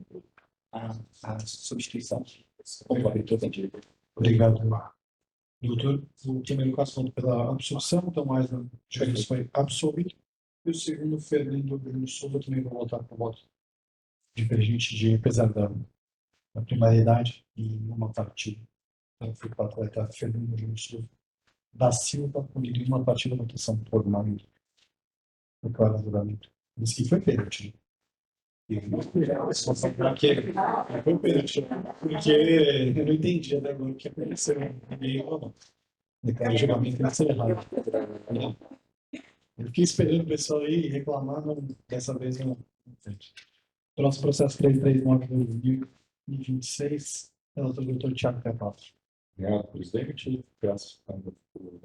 a substituição. Concordo, entendi. Obrigado, doutor. O primeiro caso pela absolução, então mais Jesus foi absolvido. E o segundo, Fernando Bruno Souza, também vou votar por voto divergente, apesar da primariedade e uma partida. Então, foi para o atleta Fernando Bruno Souza da Silva, punido em uma partida de votação por nome do claro julgamento. Diz que foi pênalti. Só para que foi pênalti, porque eu não entendi até agora o que aconteceu no meio ou não. Declaro o julgamento vai ser errado. Eu fiquei esperando o pessoal aí reclamar, mas dessa vez não. Próximo processo 339/2026, relator doutor Tiago Capatro. Obrigado, presidente. Graças ao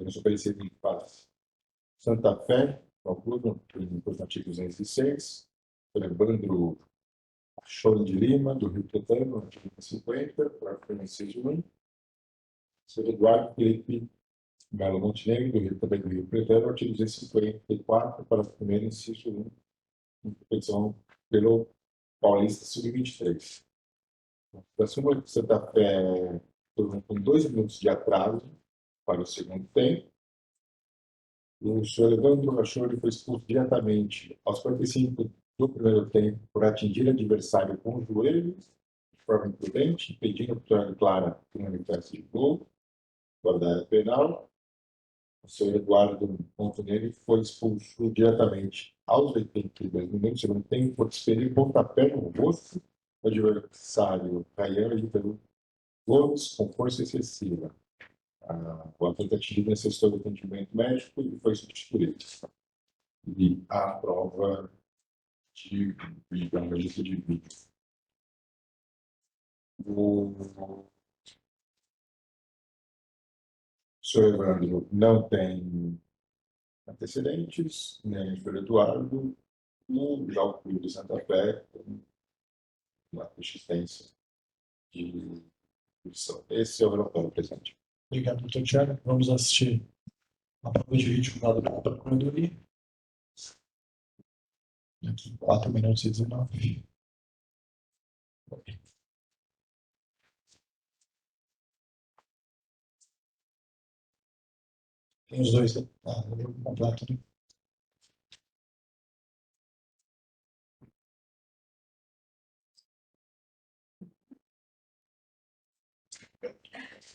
nosso oferecido em paz. Santa Fé, concludo por artigo 206, lembrando a Chora de Lima, do Rio Pretano, artigo 50, para o inciso 1. Sr. Eduardo Felipe Melo Montenegro, do Rio, também do Rio Pretano, artigo 254, para o primeiro inciso 1, em competição pelo Paulista Sub-23. Da súmula de Santa Fé, com 2 minutos de atraso para o segundo tempo, o senhor Evandro Rachori foi expulso diretamente aos 45 do primeiro tempo por atingir adversário com o joelho, de forma imprudente, impedindo a vitória clara de uma espécie de gol, fora da área penal. O senhor Eduardo Montenegro foi expulso diretamente aos 82 minutos do segundo tempo por desferir pontapé no rosto do adversário Ryan Ítalo Gomes com força excessiva. O atleta atingido necessitou de atendimento médico e foi substituído. E a prova de registro de vídeo. O senhor Evandro não tem antecedentes, nem o senhor Eduardo, e já o Clube de Santa Fé tem uma existência de jurisdição. Esse é o relatório presente. Obrigado, doutor Tiago. Vamos assistir a prova de vídeo dada pela Procuradoria. Aqui, 4 minutos e 19. Tem os dois, né? O jogo completo, né?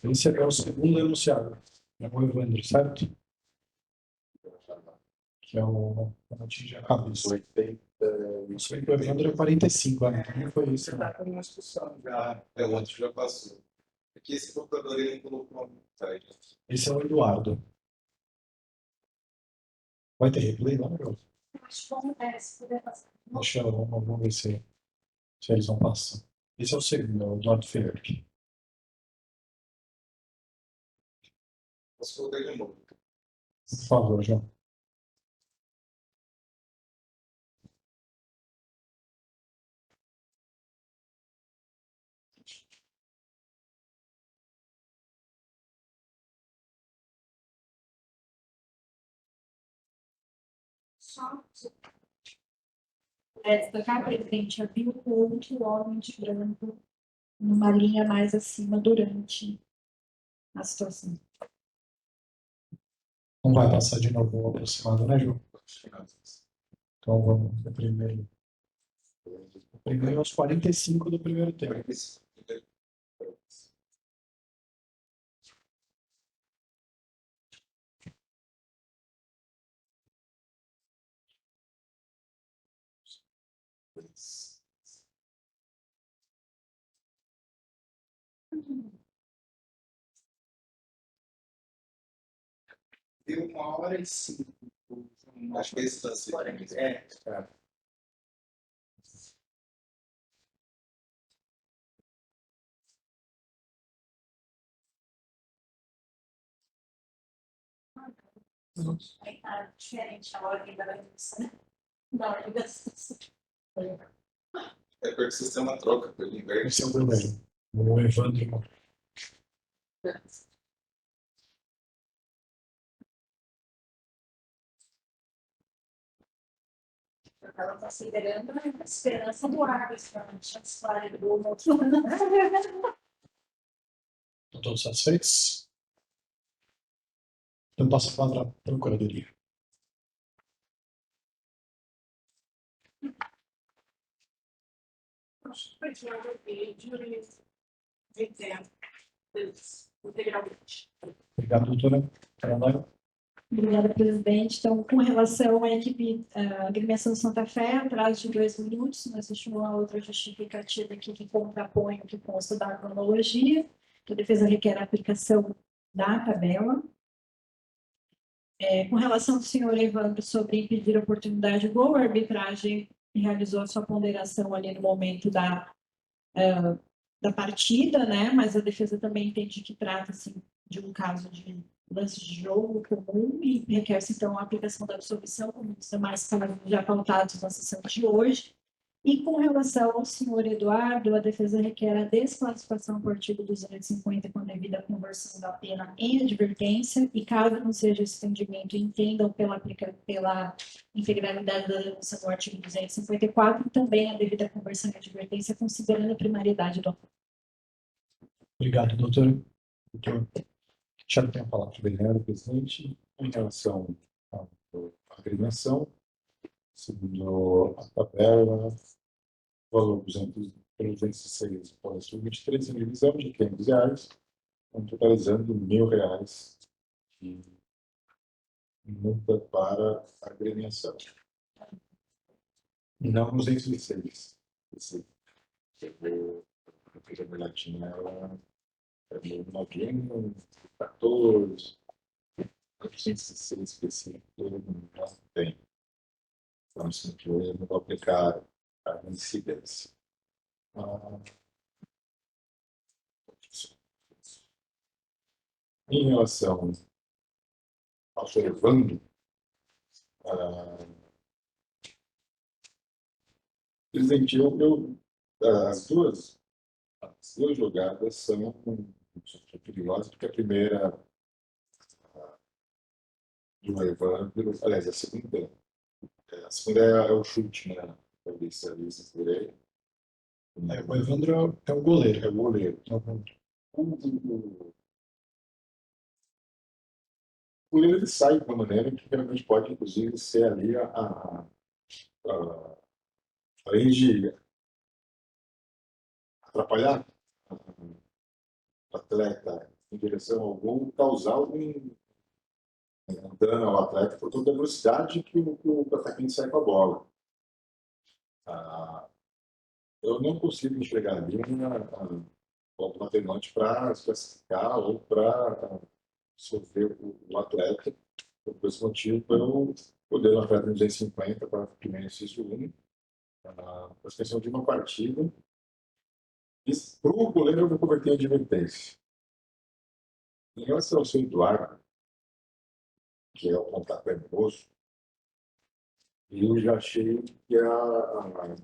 Esse é o segundo enunciado. É o Evandro, certo? Que é o não atinge a cabeça. 80. Isso aí, o Evandro é 45, né? Então foi isso. Tá com uma discussão já. É, o outro já passou. Aqui esse computador ele não colocou uma mensagem. Esse é o Eduardo. Vai ter replay lá, meu? Acho que acontece, poder passar. Deixa eu, vamos ver se eles vão passar. Esse é o segundo, é o Eduardo Ferreira. Posso colocar de novo. Por favor, João. Só destacar, presidente, havia um outro homem de branco numa linha mais acima durante a situação. Não vai passar de novo o aproximado, né, João? Então vamos pro primeiro. O primeiro aos 45 do primeiro tempo. Deu 1h05. Acho que esse lance. É. Aí tá diferente a ordem da ligação. Da ordem da situação. É porque o sistema troca pelo inverso. Esse é o primeiro. O Evandro. Ela está considerando a esperança do árbitro, a chanceler do outro. Estão todos satisfeitos? Então passo a palavra à Procuradoria. Continuar o vídeo e dizendo integralmente. Obrigado, doutora. Carolina. Obrigada, presidente. Então, com relação à equipe agremiação Santa Fé, atraso de 2 minutos, nós existe uma outra justificativa aqui que contrapõe o que consta da cronologia, que a defesa requer a aplicação da tabela. Com relação ao senhor Evandro sobre impedir a oportunidade de gol, a arbitragem realizou a sua ponderação ali no momento da partida, né? Mas a defesa também entende que trata-se de um caso de lance de jogo comum e requer-se, então, a aplicação da absolvição, como os demais casos já pautados na sessão de hoje. E com relação ao senhor Eduardo, a defesa requer a desclassificação por artigo 250 com a devida conversão da pena em advertência e, caso não seja esse entendimento, entendam pela integralidade da denúncia no artigo 254, também a devida conversão em advertência, considerando a primariedade do acordo. Obrigado, doutora. Doutor Tiago tem a palavra. Obrigado, presidente. Em relação à agremiação, segundo a tabela, o valor 206 pode ser 23 em divisão de R$500, totalizando R$1.000 de multa para a agremiação. Não 206. Esse a verdade, ela é 14, 406 específico, não tem. Então, assim, que eu não vou aplicar a incidência. Em relação ao senhor Evandro, ah, presidente, as duas jogadas são perigosas, porque a primeira do Evandro, aliás, a segunda é o chute, né? Cabeça ali, sem querer. O Evandro é o goleiro. É o goleiro. É o goleiro. O goleiro ele sai de uma maneira que realmente pode, inclusive, ser ali além de atrapalhar o atleta em direção ao gol, causar algum dano ao atleta por toda a velocidade que o atacante sai com a bola. Eu não consigo enxergar ali um atenuante para se classificar ou para sofrer o atleta. Por esse motivo, eu poder um atleta em 250 para o primeiro inciso 1, a questão de uma partida. Para o goleiro, eu vou converter em advertência. Em relação ao seu Eduardo, que é o contato nervoso, eu já achei que a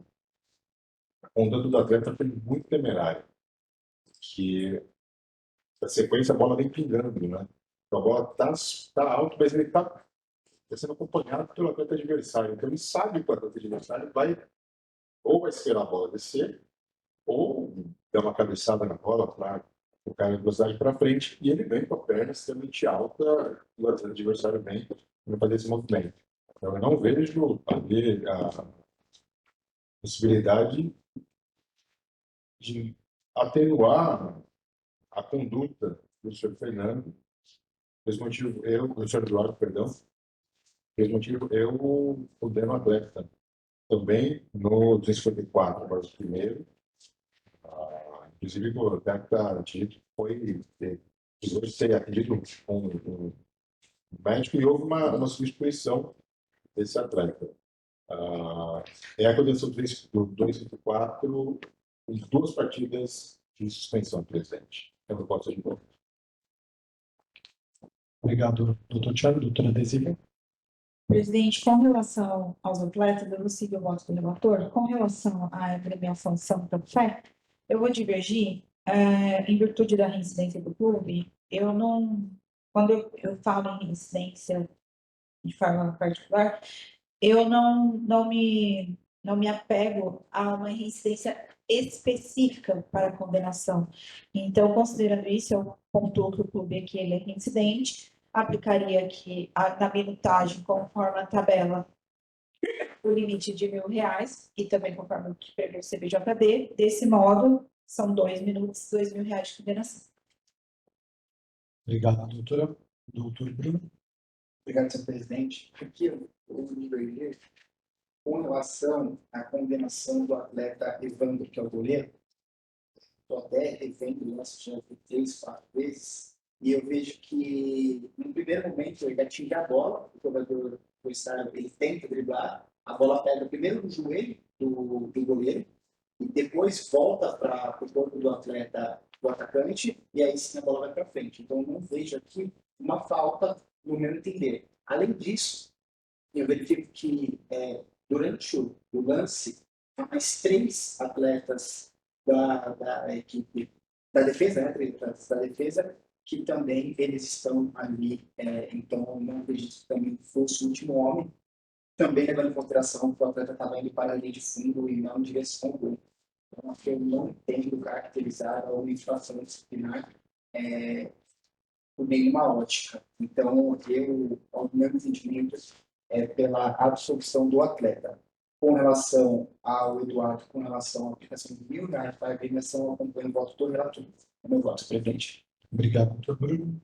conduta do atleta foi muito temerária. Que a sequência a bola vem pingando, né? Então, a bola tá alto, mas ele está sendo acompanhado pelo atleta adversário. Então ele sabe que o atleta adversário vai esperar a bola descer, ou dar uma cabeçada na bola para o cara em velocidade para frente, e ele vem com a perna extremamente alta, e o atleta adversário vem para fazer esse movimento. Então eu não vejo ali a possibilidade de atenuar a conduta do senhor Fernando, pelo motivo, do senhor Eduardo, perdão, pelo motivo, eu condeno o atleta. Também no 254, agora o primeiro, inclusive o atleta dito foi, precisou ser atendido um médico e houve uma substituição desse atleta. É a condição do 254 com 2 partidas de suspensão, presidente. Eu não posso de novo. Obrigado, doutor Thiago. Doutora Adesiva. Presidente, com relação aos atletas, eu vou seguir o voto do relator. Com relação à agremiação de Santa Fé, eu vou divergir, em virtude da reincidência do clube. Eu não, quando eu falo em reincidência de forma particular, eu não me apego a uma reincidência específica para a condenação. Então, considerando isso, eu pontuo que o clube aqui ele é reincidente, aplicaria aqui na minutagem, conforme a tabela, o limite de R$ 1.000, e também conforme o que prevê o CBJD. Desse modo, são 2 minutos, R$ 2.000 de condenação. Obrigado, doutora. Doutor Bruno. Obrigado, senhor presidente. Aqui eu divergir com relação à condenação do atleta Evandro, que é o goleiro. Estou até revendo o lance já 3, 4 vezes, e eu vejo que, no primeiro momento, ele atinge a bola, o jogador ele tenta driblar, a bola pega primeiro no joelho do goleiro, e depois volta para o corpo do atleta, do atacante, e aí sim a bola vai para frente. Então, eu não vejo aqui uma falta, no meu entender. Além disso, eu verifico que, durante o lance, mais 3 atletas da equipe da defesa, né, da defesa, que também eles estão ali. Então, eu não acredito que também fosse o último homem, também levando em consideração que o atleta estava indo para a linha de fundo e não em direção ao gol. Então, aqui eu não entendo caracterizar uma infração disciplinar por nenhuma ótica. Então, ao meu entendimento, pela absolução do atleta. Com relação ao Eduardo, com relação à aplicação de R$ 1.000 para a agremiação, eu acompanho o voto do relator. O meu voto, presidente. Obrigado, doutor Bruno.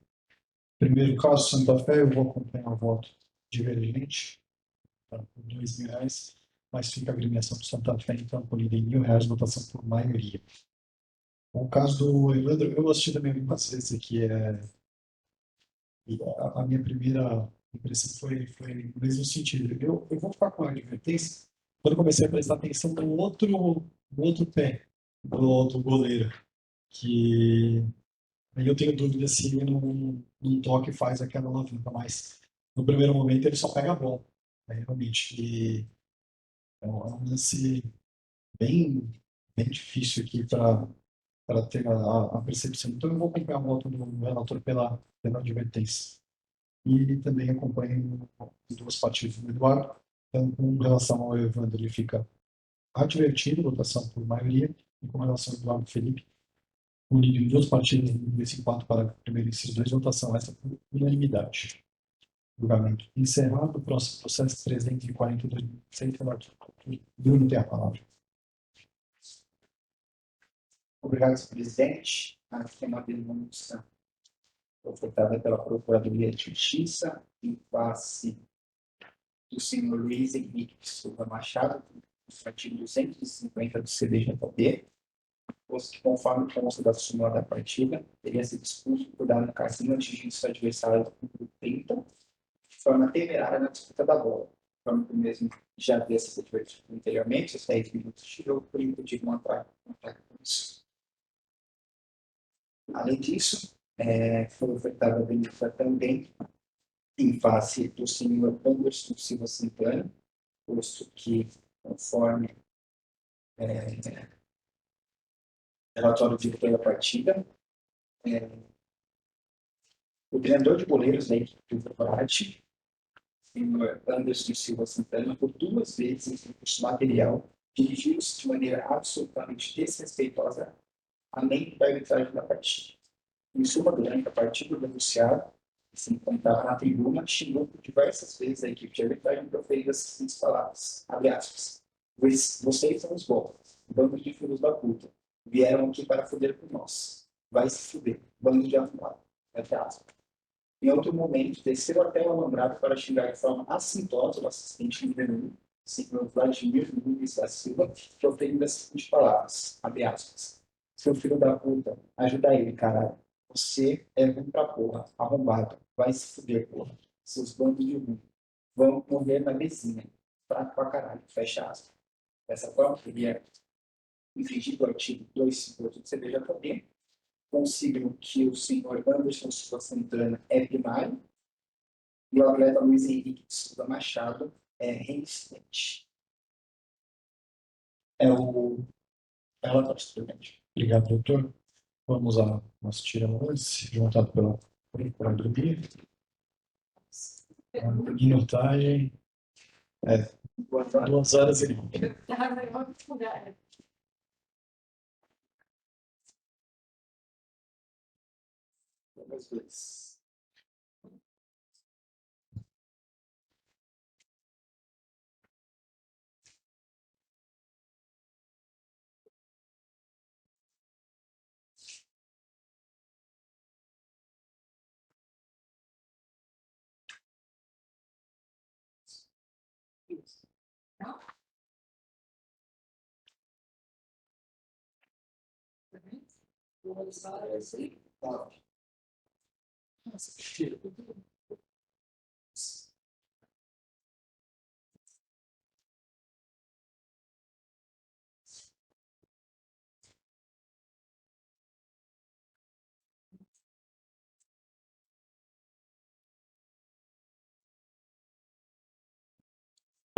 Primeiro caso, Santa Fé, eu vou acompanhar o voto divergente, por R$ 2.000, mas fica a agremiação do Santa Fé, então, acolhida em R$ 1.000, votação por maioria. O caso do Evandro, eu assisti também algumas vezes aqui, e a minha primeira impressão foi no mesmo sentido. Eu vou ficar com a advertência quando eu comecei a prestar atenção no outro pé do goleiro, que Aí eu tenho dúvida se ele num toque faz aquela alavanca, mas no primeiro momento ele só pega a bola, né, realmente. E é um lance bem, bem difícil aqui para ter a percepção. Então eu vou acompanhar o voto do relator pela advertência. E também acompanho as duas partidas do Eduardo. Então, com relação ao Evandro, ele fica advertido, votação por maioria, e com relação ao Eduardo Felipe, unido em duas partidas, desse 4 para primeiro inciso 2, votação essa por unanimidade. Julgamento encerrado. Próximo processo 342. Bruno tem a palavra. Obrigado, senhor presidente. Aqui é uma denúncia ofertada pela Procuradoria de Justiça em face do senhor Luiz Henrique de Souza Machado, do artigo 250 do CDJB, posto que, conforme consta da súmula da partida, teria sido expulso por dar no cassino atingindo seu adversário do número 30, de forma temerária na disputa da bola. Como o mesmo já havia sido advertido anteriormente, os 10 minutos de jogo por impedir um ataque com isso. Além disso, foi ofertada a denúncia também em face do senhor Anderson Silva Santana, posto que, conforme relatório dito pela partida, o treinador de goleiros da equipe do Corate, senhor Anderson Silva Santana, por 2 vezes em curso material, dirigiu-se de maneira absolutamente desrespeitosa além da arbitragem da partida. Em suma, durante a partida, o denunciado, que se encontrava na tribuna, xingou por diversas vezes a equipe de arbitragem proferindo as seguintes palavras, abre aspas, vocês são os bons, bando de filhos da puta, vieram aqui para foder com nós, vai se fuder, bando de arrombado, abre aspas. Em outro momento, desceu até o alambrado para xingar de forma assintosa o assistente número 1, senhor Vladimir Nunes da Silva, proferindo as seguintes palavras, abre aspas, seu filho da puta, ajuda ele, caralho. Você é ruim pra porra, arrombado. Vai se fuder, porra. Seus bandos de ruim. Vão morrer na mesinha. Fraco pra caralho. Fecha aspas. Dessa forma, teria infringido o artigo 258 do CBJP, consigo que o senhor Anderson Silva Santana é primário e o atleta Luiz Henrique de Souza Machado é reincidente. É o relatório, presidente. Obrigado, doutor. Vamos à nossa tira-lance, juntado pela Procuradoria. Minutagem. 2 horas e 20. Vamos ver.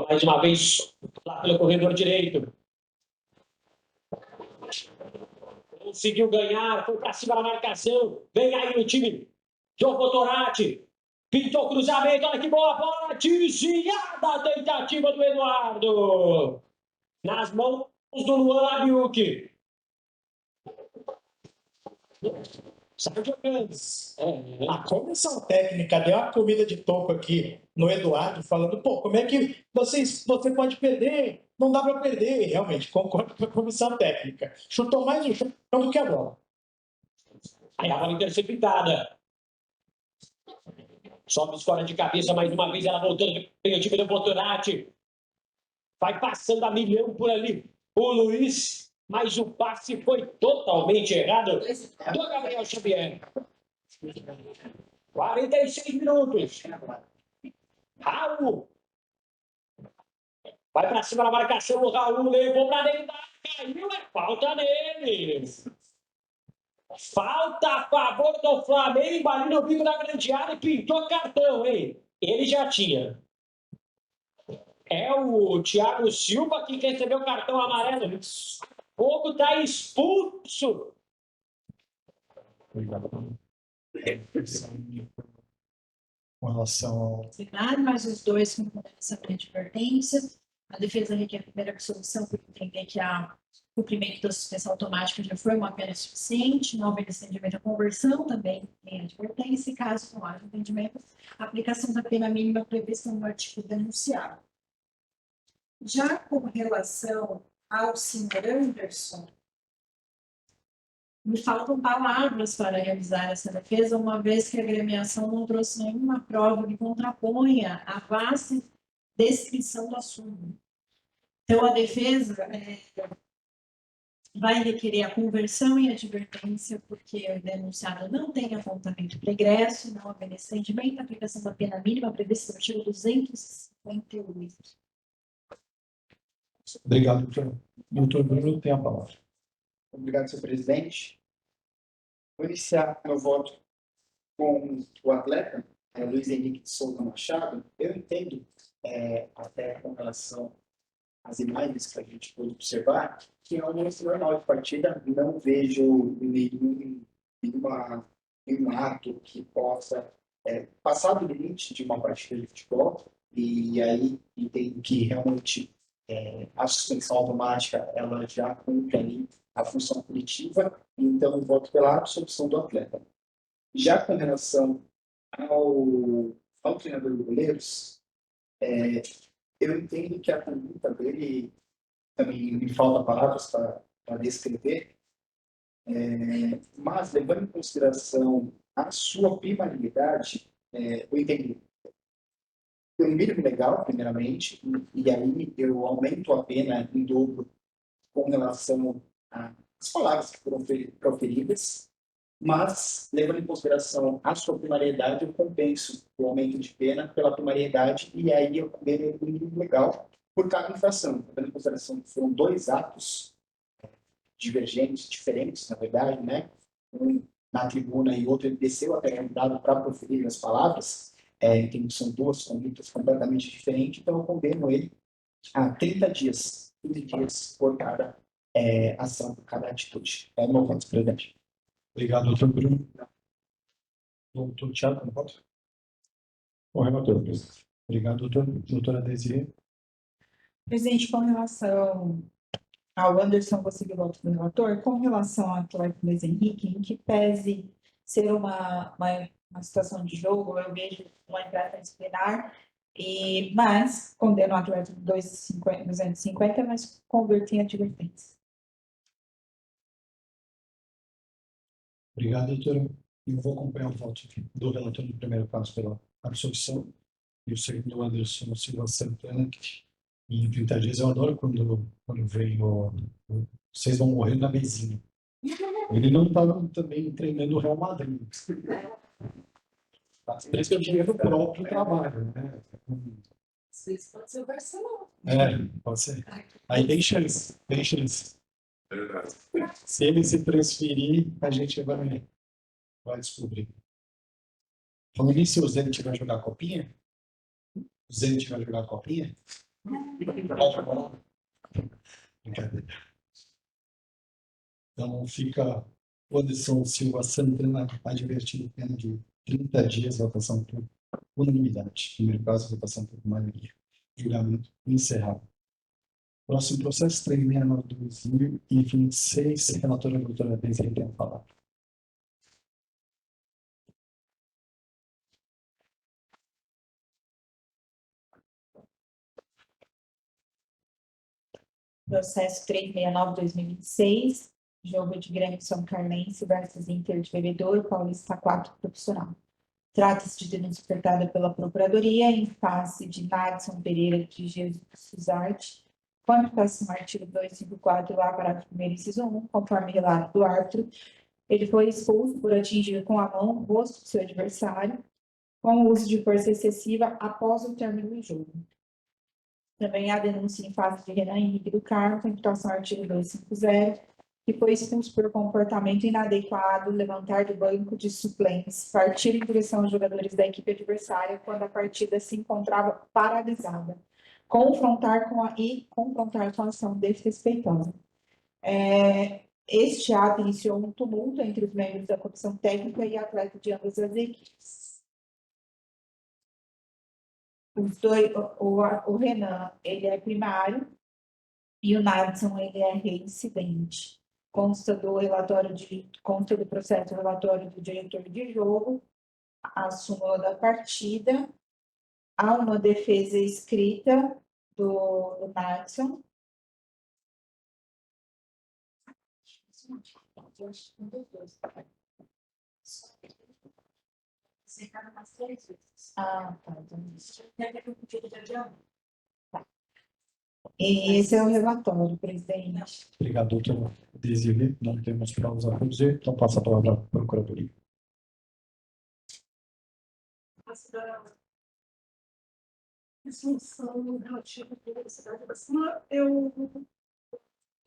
Mais uma vez, lá pelo corredor direito. Conseguiu ganhar, foi para cima da marcação. Vem aí o time. João Cotorati. Pintou cruzamento, olha que bola desviada a tentativa do Eduardo. Nas mãos do Luan Labiuque. Sai jogando. A comissão técnica deu uma comida de toco aqui no Eduardo, falando, pô, como é que você pode perder? Não dá para perder. Realmente, concordo com a comissão técnica. Chutou mais o chão do que a bola. Aí a bola interceptada. Sobe fora de cabeça mais uma vez, ela voltando. Tem o time do Botorati. Vai passando a milhão por ali. O Luiz, mas o passe foi totalmente errado do Gabriel Xavier. 46 minutos. Raul. Vai para cima da marcação. O Raul levou para dentro da área. Caiu, é falta nele. Falta a favor do Flamengo ali no bico da grande área e pintou cartão, hein? Ele já tinha. É o Thiago Silva que recebeu o cartão amarelo. O Fogo está expulso. Obrigado. Com relação ao Disciplinar, mas os dois com condenação de advertência. A defesa requer a primeira absolvição por entender que o cumprimento da suspensão automática já foi uma pena suficiente, não houve entendimento à conversão, também tem advertência, e caso não haja entendimento, a aplicação da pena mínima prevista no artigo denunciado. Já com relação ao senhor Anderson, me faltam palavras para realizar essa defesa, uma vez que a agremiação não trouxe nenhuma prova que contraponha a vasta descrição do assunto. Então, a defesa vai requerer a conversão e advertência, porque o denunciado não tem apontamento pregresso, não haver entendimento, a aplicação da pena mínima prevista no artigo 258. Obrigado, doutor. Doutor Bruno tem a palavra. Obrigado, senhor presidente. Vou iniciar meu voto com o atleta, Luiz Henrique de Souza Machado. Eu entendo, até com relação às imagens que a gente pôde observar, que é um lance normal de partida. Não vejo nenhum ato que possa passar do limite de uma partida de futebol. E aí entendo que realmente a suspensão automática ela já cumpre ali a função punitiva, então eu voto pela absolvição do atleta. Já com relação ao treinador de goleiros, eu entendo que a conduta dele, também me falta palavras para descrever, mas levando em consideração a sua primariedade, eu entendo tem um mínimo legal, primeiramente, e aí eu aumento a pena em dobro com relação às palavras que foram proferidas, mas, levando em consideração a sua primariedade, eu compenso o aumento de pena pela primariedade, e aí eu condeno o mínimo legal por cada infração. Levando em consideração que foram dois atos divergentes, diferentes, na verdade, né? Um na tribuna e outro ele desceu até o dado para proferir as palavras, então são duas condutas completamente diferentes, então eu condeno ele a 30 dias, 15 dias por cada ação, por cada atitude. É o meu voto, presidente. Obrigado, doutor Bruno. Doutor Thiago, não pode? O relator, presidente. Obrigado, doutor. Doutora Desirê. Presidente, com relação ao Anderson, vou seguir o voto do relator. Com relação ao atleta Luiz Henrique, em que pese ser uma situação de jogo, eu vejo uma entrada disciplinar, mas condeno o atleta de 250, mas converter em advertência. Obrigado, doutora. Eu vou acompanhar o voto do relator no primeiro caso pela absolvição e o segundo, Anderson Silva Santana, em 30 dias. Eu adoro quando vem vocês vão morrer na mesinha. Ele não estava também treinando o Real Madrid. Por isso que eu diria no próprio trabalho, né? Vocês podem ser o Barcelona. Pode ser. Aí tem chance, tem chance. Verdade. Se ele se transferir, a gente vai descobrir. Falando nisso, o Zenit vai jogar a copinha? O Zenit vai jogar a copinha? Vai jogar? Brincadeira. Então fica o Anderson Silva Santana advertido pena de 30 dias, votação por unanimidade. Primeiro caso, votação por maioria. Julgamento encerrado. Próximo processo, 369/2026, relatora doutora Desirê tem a palavra. Processo 369/2026, jogo de Grêmio São Carlense versus Inter de Bebedouro, Paulista 4 profissional. Trata-se de denúncia ofertada pela Procuradoria em face de Nadson Pereira de Jesus Arte, com a aplicação do artigo 254-A, parágrafo 1º, inciso 1, conforme relato do árbitro. Ele foi expulso por atingir com a mão o rosto do seu adversário, com o uso de força excessiva após o término do jogo. Também há denúncia em face de Renan Henrique do Carmo, com imputação ao artigo 250, que foi expulso por comportamento inadequado, levantar do banco de suplentes, partir em direção aos jogadores da equipe adversária quando a partida se encontrava paralisada, confrontar com a ação desrespeitosa. Este ato iniciou um tumulto entre os membros da comissão técnica e atletas de ambas as equipes. O Renan, ele é primário e o Nadson, ele é reincidente. Consta do processo relatório do diretor de jogo, a súmula da partida, há uma defesa escrita do Nadson. Ah, tá. E esse é o relatório, presidente. Obrigado, doutora Desirê. Não temos provas a produzir, então passa a palavra à Procuradoria. Resolução relativa à velocidade máxima, eu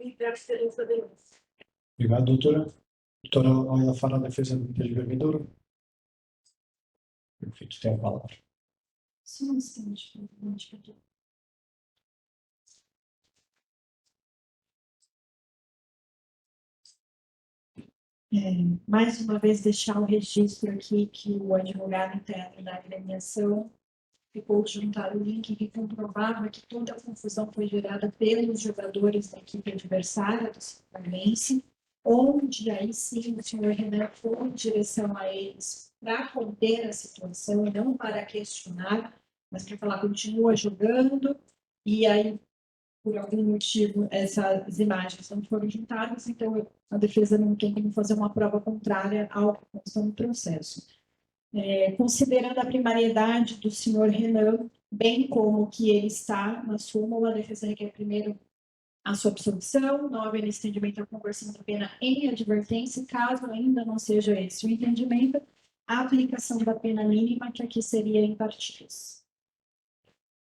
entrego excelência da denúncia. Obrigado, doutora. Doutora, ela fará a defesa do interventor. Perfeito, tem a palavra. Só um instante, presidente. Mais uma vez, deixar o registro aqui que o advogado interno da agremiação ficou de juntar o link que comprovava que toda a confusão foi gerada pelos jogadores da equipe adversária do Fluminense, onde aí sim o senhor Renan foi em direção a eles para conter a situação, não para questionar, mas para falar, continua jogando, e aí, por algum motivo, essas imagens não foram juntadas, então a defesa não tem como fazer uma prova contrária ao que consta no processo. Considerando a primariedade do senhor Renan, bem como que ele está na súmula, a defesa requer primeiro a sua absolvição, não haver estendimento à conversão da pena em advertência, caso ainda não seja esse o entendimento, a aplicação da pena mínima que aqui seria em partidas.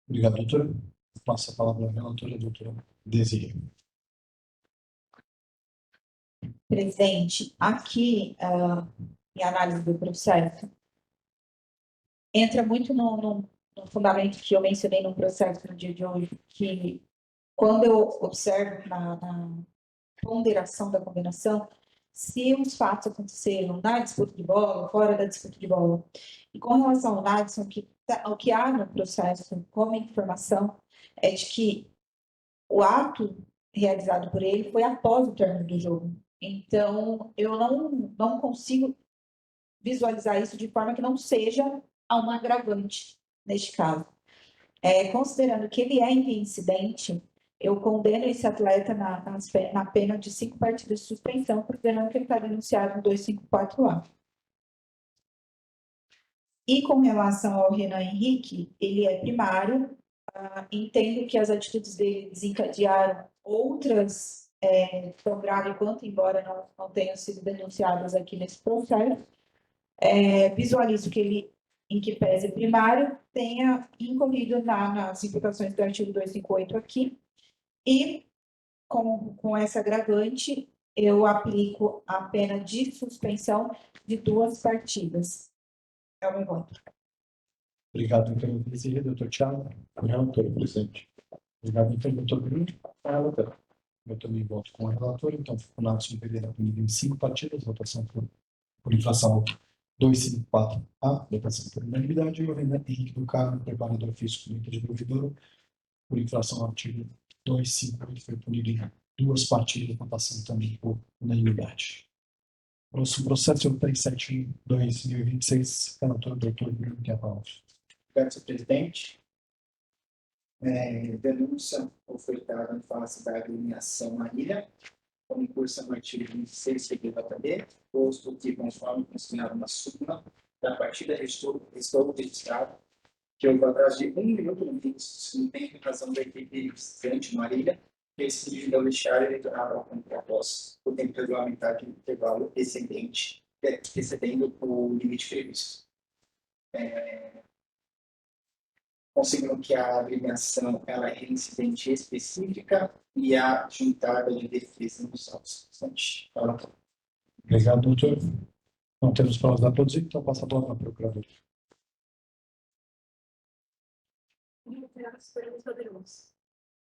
Obrigado, doutora. Passa a palavra à relatora, doutora Desirê. Presidente, aqui, em análise do processo, entra muito no fundamento que eu mencionei no processo no dia de hoje, que quando eu observo na ponderação da condenação, se os fatos aconteceram na disputa de bola, fora da disputa de bola, e com relação ao Nadson, o que há no processo como informação é de que o ato realizado por ele foi após o término do jogo. Então, eu não consigo visualizar isso de forma que não seja um agravante neste caso. Considerando que ele é reincidente, eu condeno esse atleta na pena de 5 partidas de suspensão, considerando que ele está denunciado no 254A. E com relação ao Renan Henrique, ele é primário, entendo que as atitudes dele desencadearam outras tão graves quanto, embora não tenham sido denunciadas aqui nesse processo. Visualizo que ele, em que pese primário, tenha incorrido nas implicações do artigo 258 aqui, e com essa agravante, eu aplico a pena de suspensão de 2 partidas. É o meu voto. Obrigado, doutora Desirê. Doutor Thiago. Relator, presente. Obrigado, então, doutor Bruno. Relator. Eu também voto com a relatora, então o Nadson Pereira punido em 5 partidas, votação por infração 254A, votação por unanimidade, e o Renan Henrique do Carmo, preparador físico do interventor, por infração ao artigo 258, foi punido em 2 partidas, votação também por unanimidade. Próximo processo é o 371/2026, relator doutor Bruno, que é a palavra. Obrigado, senhor presidente. Denúncia ofertada em face da agremiação Marília, como curso no artigo 26, CPJB, posto que, conforme consignado na súmula da partida, estou registrado que houve atrás de 1 minuto no desempenho em razão da equipe visitante Marília, que decidiu ao vestiário eleitoral ao contra após o tempo regulamentar de intervalo excedendo o limite previsto. considerando que a agremiação ela é incidente específica e a juntada de defesa nos autos. Obrigado, doutor. Não temos provas a produzir, então passa a palavra para o procurador.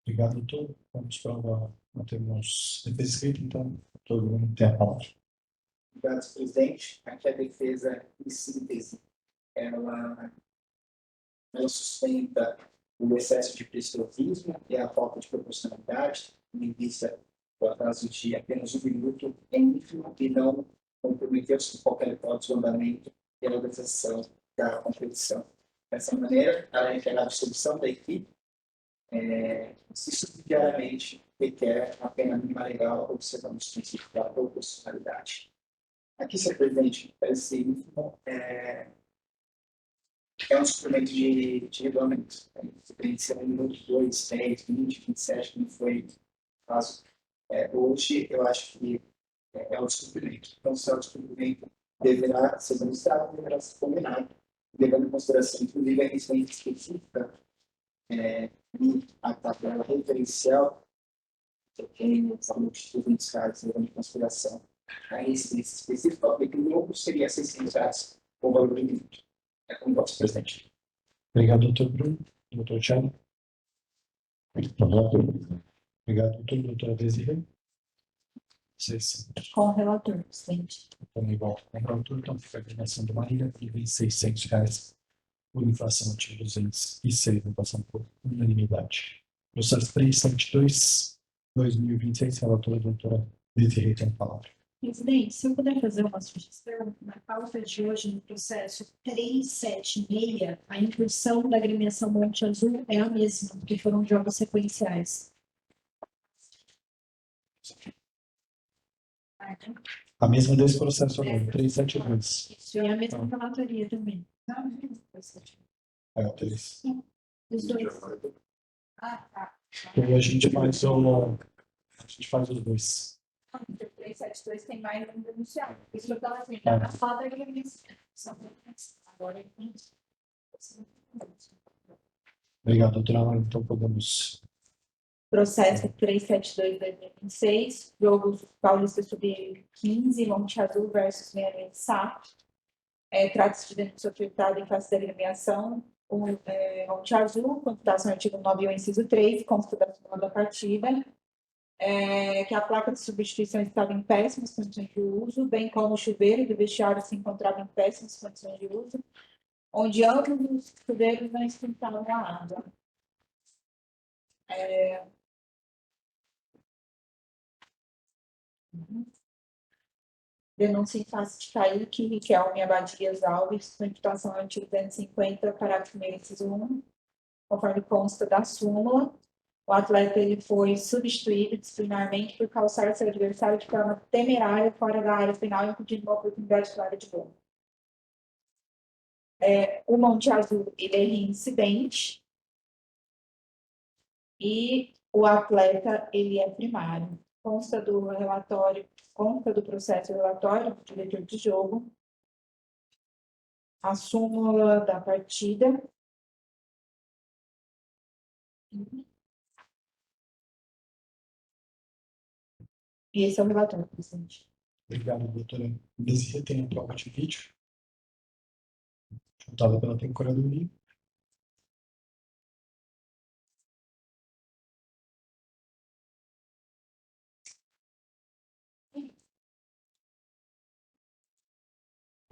Obrigado, doutor. Vamos para não temos defesa escrita, então todo mundo tem a palavra. Obrigado, presidente. Aqui a defesa, em síntese, ela sustenta o excesso de preciosismo e a falta de proporcionalidade, em vista do atraso de apenas 1 minuto e não comprometer-se com qualquer hipótese de andamento e a organização da competição. Dessa maneira, ela requer a dissolução da equipe, se subsidiariamente requer a pena mínima legal, observando os princípios da proporcionalidade. Aqui, senhor presidente, esse é um suplemento de regulamento. Tem que ser 1 minuto, 2, 10, 20, 27, como foi o caso. Hoje, eu acho que é um descumprimento. Então, se é um descumprimento, deverá ser demonstrado, deverá ser combinado, levando em consideração, inclusive, a incidência específica e a tabela referencial, tem alguns reais, levando em consideração a incidência específica, porque o lucro seria 600 reais o valor do minuto. Com voto, presidente. Obrigado, doutor Bruno. Doutor Thiago. Obrigado, doutor. Doutora Desirê. Vocês Com o relator, presidente. também voltam com o relator, então fica a agremiação de Marília e vem R$600 por infração artigo 206, votação por unanimidade. Processo 372/2026, relatora doutora Desirê tem a palavra. Presidente, se eu puder fazer uma sugestão, na pauta de hoje, no processo 376, a incursão da agremiação Monte Azul é a mesma, porque foram jogos sequenciais. A mesma desse processo agora, 372. Isso é a mesma relatoria também. É, o 3. Os dois. Ah, tá. Então a gente faz os dois. O 372 tem mais um denunciado. Isso que eu estava assim, na fala da agremiação. Agora, Obrigado, doutora. Então podemos. processo 372/2026, jogo Paulista Sub-15, Monte Azul versus Meia SAP. Trata-se de denúncia ofertada em face da agremiação. Monte Azul, computação artigo 91, inciso 3, consta da súmula da partida, que a placa de substituição estava em péssimas condições de uso, bem como o chuveiro do vestiário se encontrava em péssimas condições de uso, onde ambos os chuveiros não esquentavam a água. Denúncia em face de Kaique, Riquelme Abadias Alves, imputação artigo 250, parágrafo 1º, inciso 1, conforme consta da súmula. O atleta ele foi substituído disciplinarmente por calçar seu adversário de forma temerária fora da área final, impedindo uma oportunidade clara de gol. O Monte Azul ele é reincidente e o atleta ele é primário. Consta do relatório, consta do processo relatório do diretor de jogo, a súmula da partida. E esse é o relatório, presidente. Obrigado, doutora Desirê. Tem a prova de vídeo, juntada pela Procuradoria.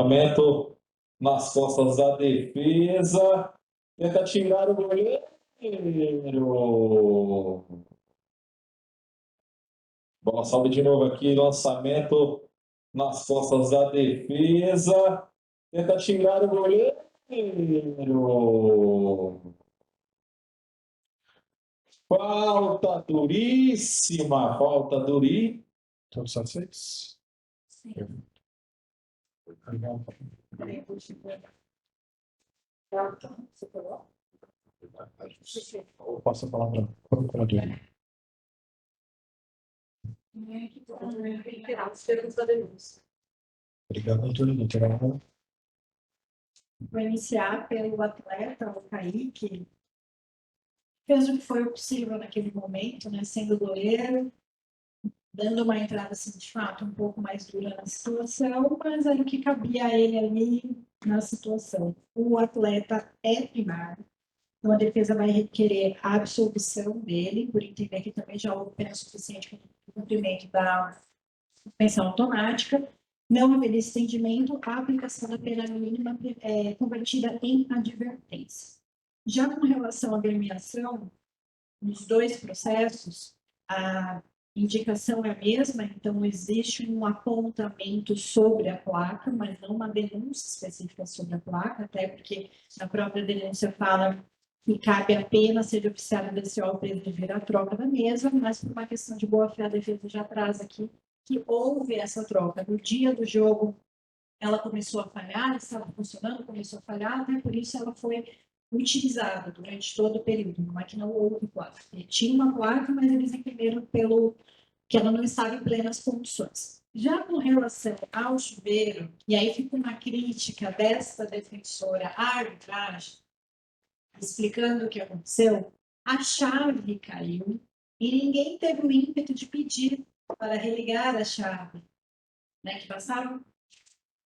Lançamento nas costas da defesa. Tenta tirar o goleiro. Bola salve de novo aqui. Lançamento nas costas da defesa. Tenta tirar o goleiro. Falta duríssima. Falta duríssima. Todos satisfeitos? Sim. Obrigado. Peraí, deixa eu ver. Você falou? Eu passo a palavra para o procurador. Reiterar os termos da denúncia. Obrigado, doutora. Doutora Ana. Vou iniciar pelo atleta, o Kaique, fez o que foi possível naquele momento, né, sendo goleiro, dando uma entrada, assim, de fato, um pouco mais dura na situação, mas era o que cabia a ele ali na situação. O atleta é primário, então a defesa vai requerer a absolvição dele, por entender que também já houve pena suficiente para o cumprimento da suspensão automática, não haver estendimento, a aplicação da pena mínima convertida em advertência. Já com relação à agremiação, nos dois processos, a indicação é a mesma, então existe um apontamento sobre a placa, mas não uma denúncia específica sobre a placa, até porque na própria denúncia fala que cabe apenas ser oficial desse preso de vir a troca da mesma, mas por uma questão de boa-fé, a defesa já traz aqui que houve essa troca. No dia do jogo, ela começou a falhar, estava funcionando, começou a falhar, até por isso ela foi utilizada durante todo o período. Não é que não houve placa. Tinha uma placa, mas eles entenderam pelo que ela não estava em plenas condições. Já com relação ao chuveiro, e aí fica uma crítica desta defensora à arbitragem, explicando o que aconteceu, a chave caiu e ninguém teve o ímpeto de pedir para religar a chave, né, que passaram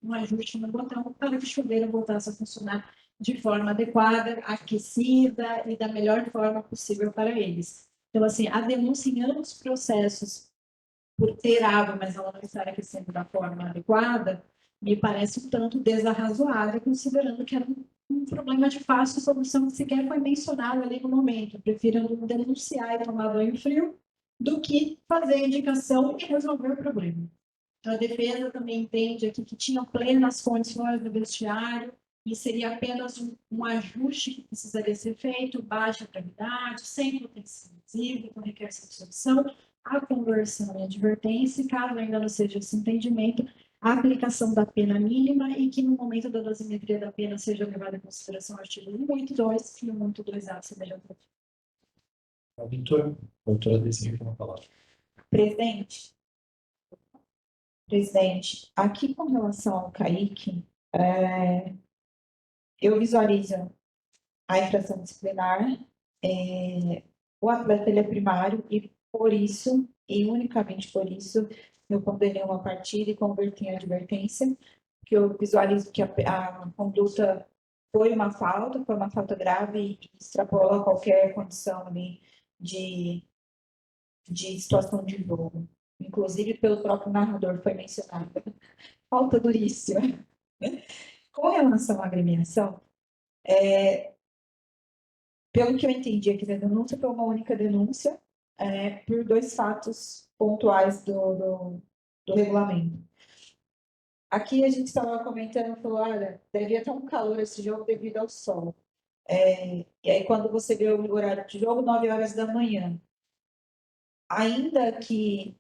um ajuste no botão para que o chuveiro voltasse a funcionar de forma adequada, aquecida e da melhor forma possível para eles. Então, assim, a denúncia em ambos os processos por ter água, mas ela não estar aquecendo da forma adequada, me parece um tanto desarrazoável, considerando que era um problema de fácil solução que sequer foi mencionado ali no momento. Eu prefiro denunciar e tomar banho frio do que fazer a indicação e resolver o problema. Então, a defesa também entende aqui que tinha plenas condições no vestiário e seria apenas um ajuste que precisaria ser feito, baixa gravidade, sem potencial lesivo, com requer solução, a conversão e advertência, caso ainda não seja esse entendimento, a aplicação da pena mínima e que no momento da dosimetria da pena seja levada em consideração o artigo 182 e o 182A seja aprovado. A doutora deseja uma palavra. Presidente, aqui com relação ao Kaique, eu visualizo a infração disciplinar, o atleta ele é primário e por isso, e unicamente por isso, eu condenei uma partida e converti em advertência, porque eu visualizo que a conduta foi uma falta grave e extrapola qualquer condição ali de situação de jogo. Inclusive pelo próprio narrador foi mencionado. Falta duríssima. Com relação à agremiação, pelo que eu entendi aqui da denúncia, foi uma única denúncia por dois fatos pontuais do regulamento. Aqui a gente estava comentando, falou, olha, devia estar um calor esse jogo devido ao sol. E aí quando você vê o horário de jogo, 9 horas da manhã. Ainda que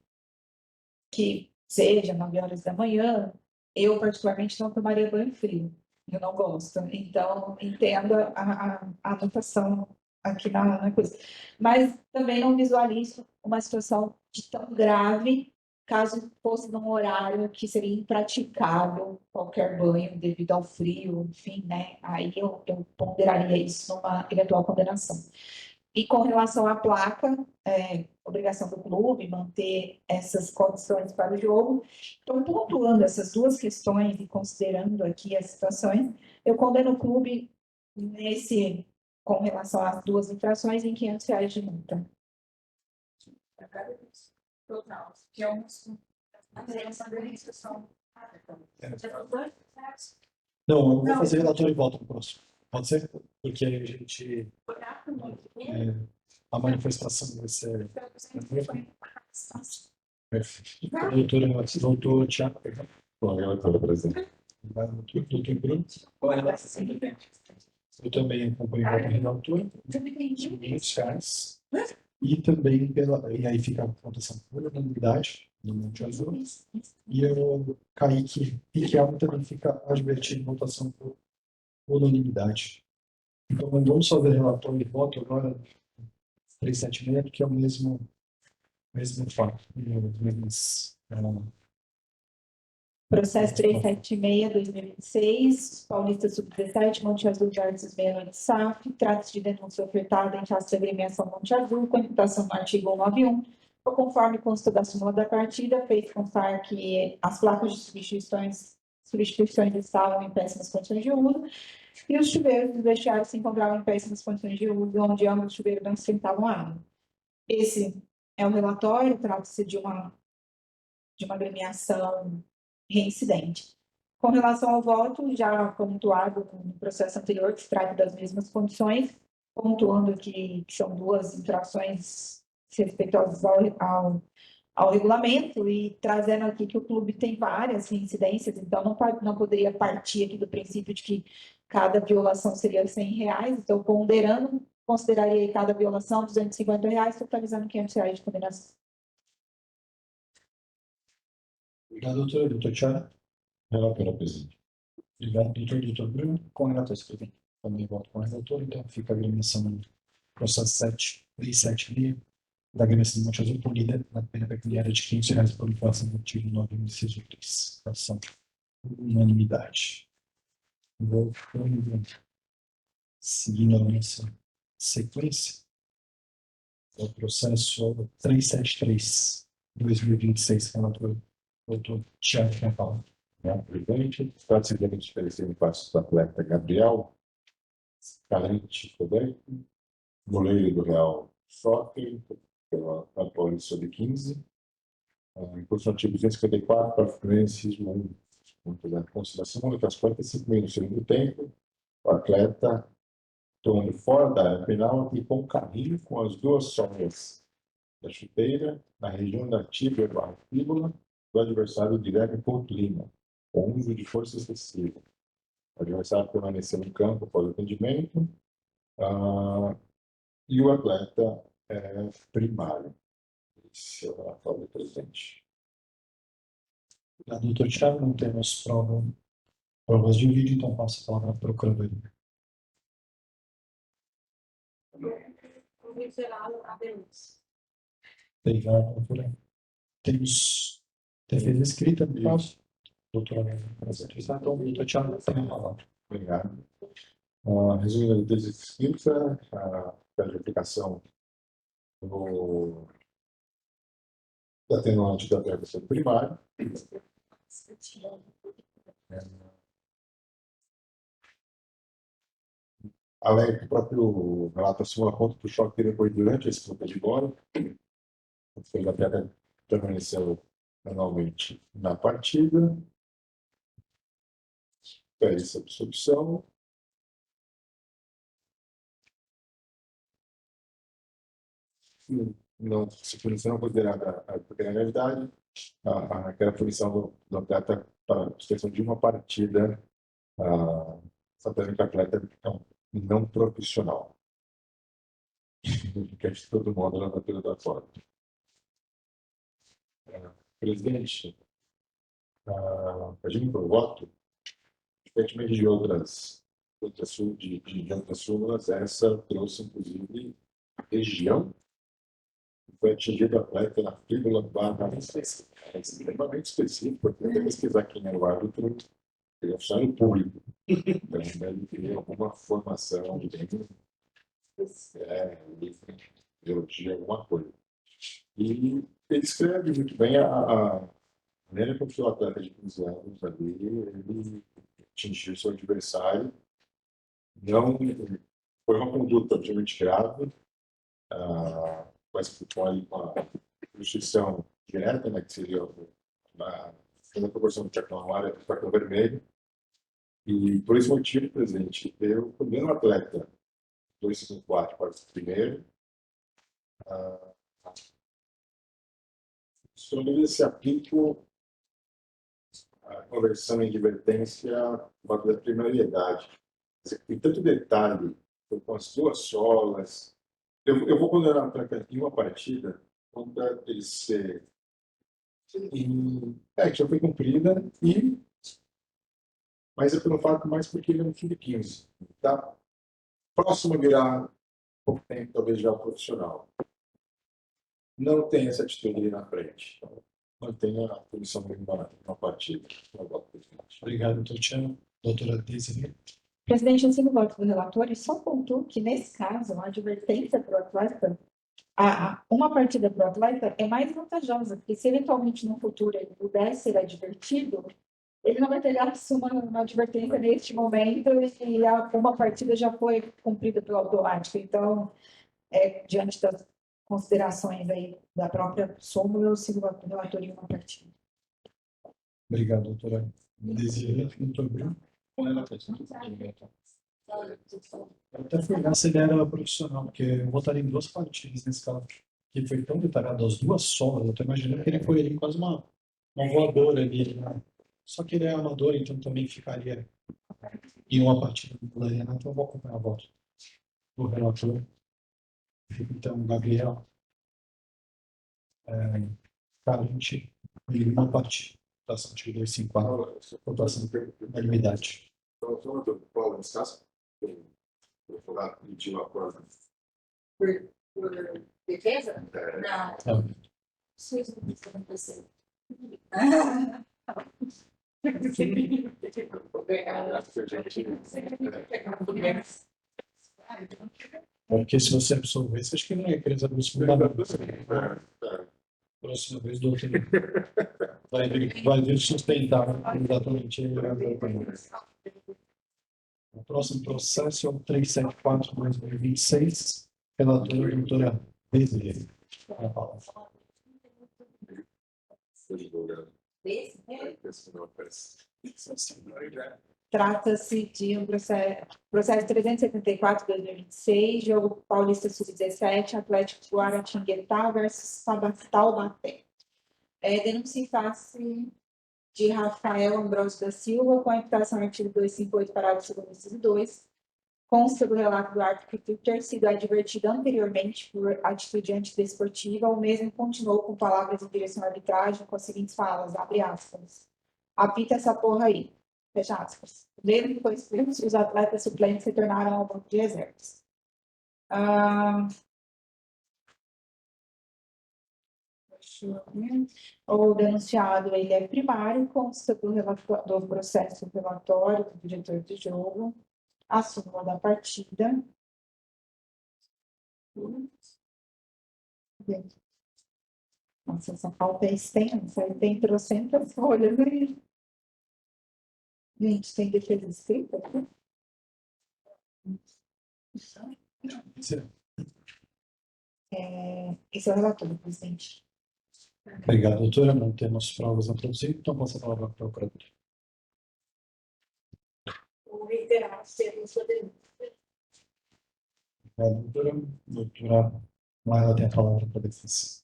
seja 9 horas da manhã, eu particularmente não tomaria banho frio. Eu não gosto. Então, entendo a anotação aqui na coisa. Mas também não visualizo uma situação de tão grave caso fosse num horário que seria impraticável qualquer banho devido ao frio, enfim, né? Aí eu ponderaria isso numa eventual condenação. E com relação à placa, obrigação do clube manter essas condições para o jogo. Então, pontuando essas duas questões e considerando aqui as situações, eu condeno o clube com relação às duas infrações em R$500 de multa. Total. Que é uma essa restrição. Não, eu vou fazer relatório e volta no próximo. Pode ser? Porque aí a gente. A manifestação vai ser. Perfeito. Doutor Tiago, perdão. Bom, relatório, presidente. Doutor Bruno. Eu também acompanho a relator. R$500. E também e aí fica a votação por unanimidade no Monte Azul. E o Kaique Piquial também fica advertido em votação por unanimidade. Então, vamos fazer relatório e voto agora 376, que é o mesmo fato, Processo 376/2026, Paulista Sub-17, Monte Azul de Artes Meia de SAF, trata-se de denúncia ofertada em face de agremiação Monte Azul, com imputação no artigo 191, ou conforme consta da súmula da partida, fez constar que as placas de substituições estavam em péssimas condições de uso, e os chuveiros dos vestiários se encontravam em péssimas condições de uso, onde ambos os chuveiros não sustentavam água. Esse é o relatório, trata-se de uma agremiação reincidente. Com relação ao voto, já pontuado no processo anterior, que se trata das mesmas condições, pontuando que são duas infrações respeitosas ao regulamento e trazendo aqui que o clube tem várias reincidências, então não poderia partir aqui do princípio de que cada violação seria R$100, então ponderando, consideraria cada violação R$250, totalizando R$500 de condenação. Obrigado, doutor. Doutor Tiago. Relatora, presidente. Obrigado, doutor. Doutor Bruno. Com o relator escrevendo. Também voto com o relator, então fica a agremiação no processo 376 da agremiação de Monte Azul punida na pena pecuniária de R$500 por infração do artigo 9, inciso 3. Ação unanimidade. Seguindo a nossa sequência, é o processo 373/2026, relator doutor Tiago Campal. Presidente, trata-se de denúncia oferecida em face do atleta Gabriel Carente Roberto, goleiro do Real Soccer, pela Paulista Sub-15, em função do artigo 254, parágrafo 1, inciso 1, da consideração única, aos 45 minutos do segundo tempo, o atleta, atuando fora da área penal, aplicou um carrinho com as duas solas da chuteira na região da tíbia barra fíbula do adversário Guilherme Couto Lima, com uso de força excessiva. O adversário permaneceu no campo após o atendimento e o atleta é primário. Esse é o relatório do presidente. Obrigado, doutor Tiago. Não temos provas de vídeo, então passo a palavra à procuradoria. Como geral, a denúncia. Obrigado, doutora. Temos defesa escrita no caso. Doutora, então, doutor Tiago, tem a palavra. Obrigado. Resumindo a defesa escrita, a aplicação da atenuante da verba primária. Além que o próprio relato assume a conta que o choque teria ocorrido durante a disputa de bola, o atleta permaneceu anualmente na partida, essa absorção. Não, se punição não considerada a pequena gravidade, aquela punição do atleta para a suspensão de uma partida, sabendo que o atleta é um não profissional. Que é de todo modo na natureza da forma. Presidente, agindo por voto, diferentemente de outras súmulas, essa trouxe, inclusive, a região que foi atingida a atleta na fíbula barra é extremamente específico, porque tem que pesquisar quem é o árbitro, ele é funcionário público. Então, deve ter alguma formação de biologia, alguma coisa. E ele escreve muito bem a maneira como o atleta de 15 anos ali, ele atingiu seu adversário. Não foi uma conduta absolutamente grave, mas com a justiça direta, né, que seria na proporção do cartão amarelo e do cartão vermelho. E por esse motivo, presidente, eu condeno o atleta 254 para o primeiro. Sobre se aplica a conversão em advertência da primariedade. Tem tanto detalhe com as duas solas. Eu vou condenar o atleta em uma partida contra ele ser que já foi cumprida, mas é pelo fato mais porque ele é um sub-15. Tá? Próximo a virar pouco tempo, talvez já profissional. Não tem essa atitude ali na frente. Mantenha a comissão regulamentar na partida. Obrigado, doutor Tiago. Doutora Desirê. Presidente, eu sigo o voto do relator e só pontuo que, nesse caso, a advertência para o atleta, uma partida para o atleta é mais vantajosa, porque se eventualmente no futuro ele puder ser advertido, ele não vai ter gasto uma advertência neste momento e uma partida já foi cumprida pelo automático. Então, diante das considerações aí da própria súmula, eu sigo o voto do relator em uma partida. Obrigado, doutora Desirê. Doutor Bruno. Até foi essa ideia era profissional, porque eu votaria em 2 partidas nesse caso. Que foi tão detalhado as 2 solas, eu tô imaginando que ele foi ali quase uma voadora ali, né? Só que ele é amador, então também ficaria em uma partida do Lariana, então eu vou acompanhar a voto do relator. Então, Gabriel, Carente, e uma partida. Votação de 254, votação de unanimidade. Então, doutor Paulo Descasco, vou falar pedir uma coisa. Por defesa? Não. Não. Porque se você absolvesse, acho que não ia querer saber os fundamentos. Próxima vez, doutor, vai vir sustentar exatamente. O próximo processo é o 374/2026, relatora doutora Desirê. Trata-se de um processo 374/2026, jogo Paulista Sub-17, Atlético Guaratinguetá versus Taubaté. Denúncia em face de Rafael Ambrosio da Silva, com a imputação no artigo 258, parágrafo 2º, inciso 2. Consta do relato do árbitro que, por ter sido advertido anteriormente por atitude antidesportiva, o mesmo continuou com palavras em direção à arbitragem com as seguintes falas, abre aspas, apita essa porra aí, fecha aspas. Mesmo que foi expulso, os atletas suplentes se tornaram ao banco de reservas. O denunciado ele é primário, consta do processo relatório do diretor de jogo, a súmula da partida. Nossa, essa pauta é extensa, tem trocentas folhas aí. Gente, tem defesa escrita aqui? Esse é o relatório, presidente. Obrigado, doutora. Não temos provas a produzir, então passo a palavra para o procurador. Vou reiterar os termos da denúncia. Obrigado, doutora. Doutora Laila tem a palavra para a defesa.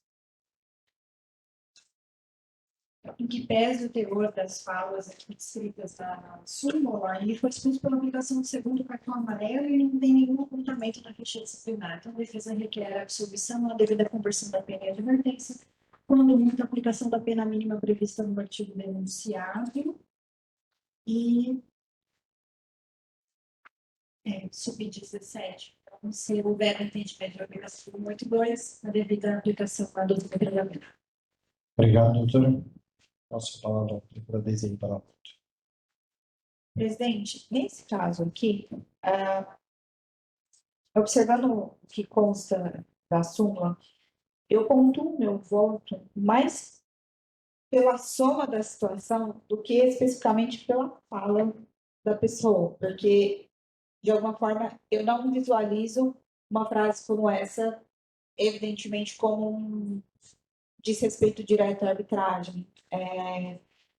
Em que pese o teor das falas aqui descritas na súmula, ele foi expulso pela aplicação do segundo cartão amarelo e não tem nenhum apontamento na ficha disciplinar. Então, a defesa requer a absolvição na devida conversão da pena e advertência, quando muito a aplicação da pena mínima prevista no artigo denunciado e sub-17. Então, se houver entendimento de obrigação 182, a devida aplicação da doutrina regulamentar. Obrigado, doutora. Passo a palavra para a Desirê para a voto. Presidente, nesse caso aqui, observando o que consta da súmula, eu pontuo meu voto mais pela soma da situação do que especificamente pela fala da pessoa, porque, de alguma forma, eu não visualizo uma frase como essa, evidentemente, como um desrespeito direto à arbitragem.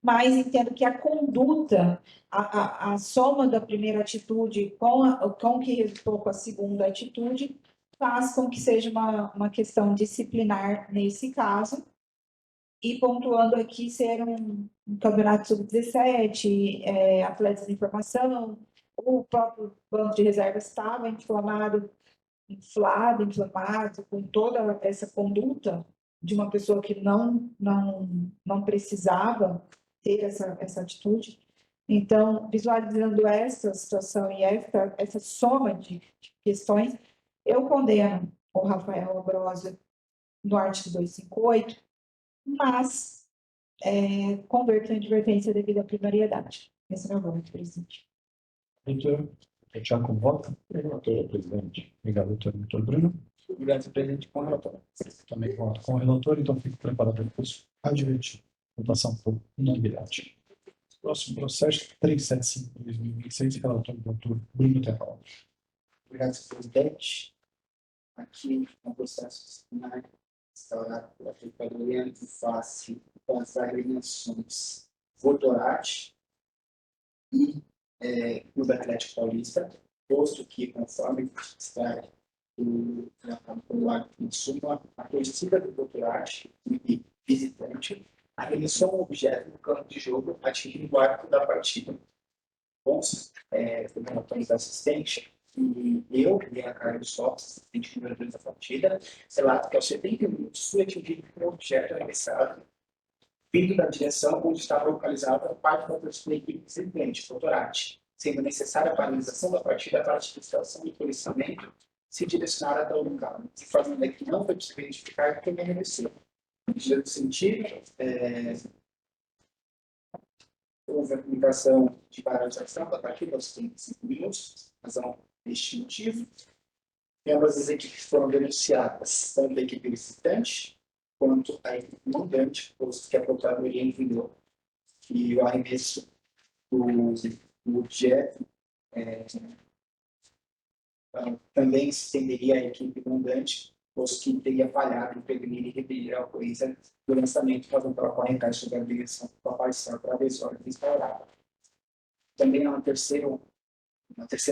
Mas entendo que a conduta, a soma da primeira atitude com o que resultou com a segunda atitude, faz com que seja uma questão disciplinar nesse caso, e pontuando aqui ser um campeonato sub-17, atletas de formação, o próprio banco de reservas estava inflamado, com toda essa conduta de uma pessoa que não precisava ter essa atitude. Então, visualizando essa situação e essa soma de questões, eu condeno o Rafael Ambrosio no artigo 258, mas converto em advertência devido à primariedade. Esse é o meu voto, presidente. Doutora, Tiago, como vota? Relator, presidente. Obrigado, doutor Bruno. Obrigado, senhor presidente, com a relatora. Também voto com o relator, então fico preparado para o curso advertido. Votação por unanimidade. Próximo processo, 375/2026, relator do doutor Bruno Terral. Obrigado, senhor presidente. Aqui, no processo disciplinar instaurado pela Procuradoria em face das agremiações Votorati e Clube Atlético Paulista, posto que, conforme está pelo ato em suma, a torcida do Votorati e visitante arremessou um objeto no campo de jogo atingindo o arco da partida. Bons, relatórios da assistência, e eu e a Carlos Sotos, assistente número 2 da partida, relato que aos 70 minutos fui atingido por um objeto arremessado vindo da direção onde estava localizada a parte da torcida da equipe visitante, Votorati, sendo necessária a paralisação da partida para a administração e policiamento se direcionar até o local, se fazendo que não foi possível identificar quem arremessou. No sentido, houve a comunicação de paralisação da partida aos 35 minutos, razão deste motivo. Ambas as equipes foram denunciadas, tanto a equipe visitante quanto a equipe mandante, posto que a Procuradoria enviou que o arremesso do objeto também se estenderia à equipe mandante, posto que teria falhado em prevenir e repelir a ocorrência do lançamento, fazendo para recair sobre a obrigação da parcial para a desordem instaurada. Também há uma terceira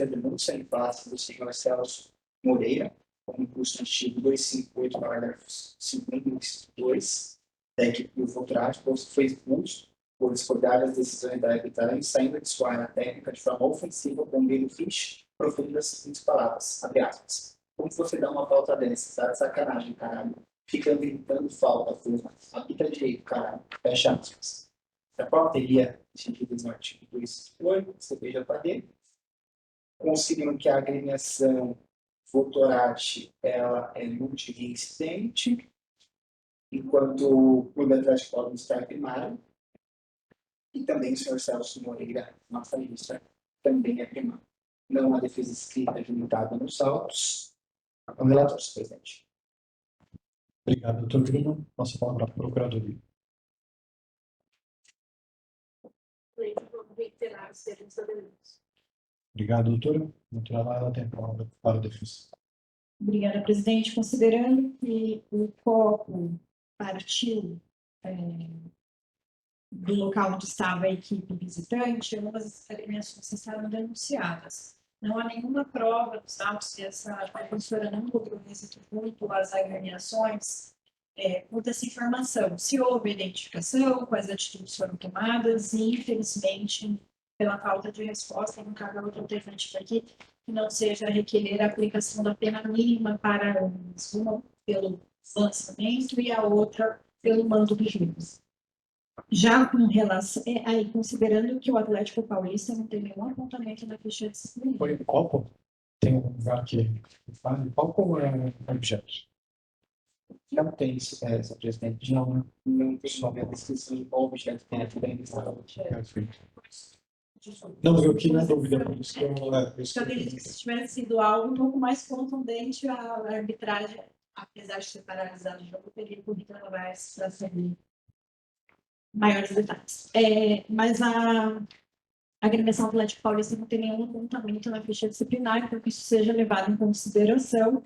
denúncia em face do senhor Celso Moreira, com o curso antigo 258, parágrafos 2º e 2 da equipe do Votorati, posto que foi expulso por discordar das decisões da arbitragem, saindo de sua área técnica de forma ofensiva, com o Belo Fisch, proferindo as seguintes palavras, abre aspas, como você dá uma falta dessa, tá de sacanagem, caralho, fica gritando falta, turma, apita direito, caralho, fecha aspas. A qual teria exigido no artigo 258, CPJD, considerando que a agremiação Votorati ela é multireincidente, enquanto o Clube Atlético Paulista é primário, e também o senhor Celso Moreira, nossa lista, também é primário. Não há defesa escrita limitada nos autos. O relator, senhor presidente. Obrigado, doutor Bruno. Passo a palavra para a Procuradoria. Vou reiterar os termos da denúncia. Obrigado, doutora. Doutora Laila tem a palavra para a defesa. Obrigada, presidente. Considerando que o copo partiu do local onde estava a equipe visitante, ambas as agremiações estavam denunciadas. Não há nenhuma prova dos autos que essa professora não logrou êxito junto às agremiações quanto a essa informação. Se houve identificação, quais atitudes foram tomadas e, infelizmente, pela falta de resposta, não cabe outra alternativa aqui que não seja requerer a aplicação da pena mínima para ambas, uma pelo lançamento e a outra pelo mando do juiz. Já com relação, aí considerando que o Atlético Paulista não tem nenhum apontamento na ficha disciplinar. Foi o copo? Tem um lugar que fala de copo ou é objeto? Não tem isso, senhor presidente. Não tem Só a descrição de qual objeto tem aqui dentro. Perfeito. Não, eu aqui na dúvida, por isso que eu... Eu acredito que se tivesse sido algo um pouco mais contundente, a arbitragem, apesar de ser paralisado o jogo, teria podido levar para saber maiores detalhes. Mas a agremiação Atlético Paulista não tem nenhum apontamento na ficha disciplinar, então que isso seja levado em consideração.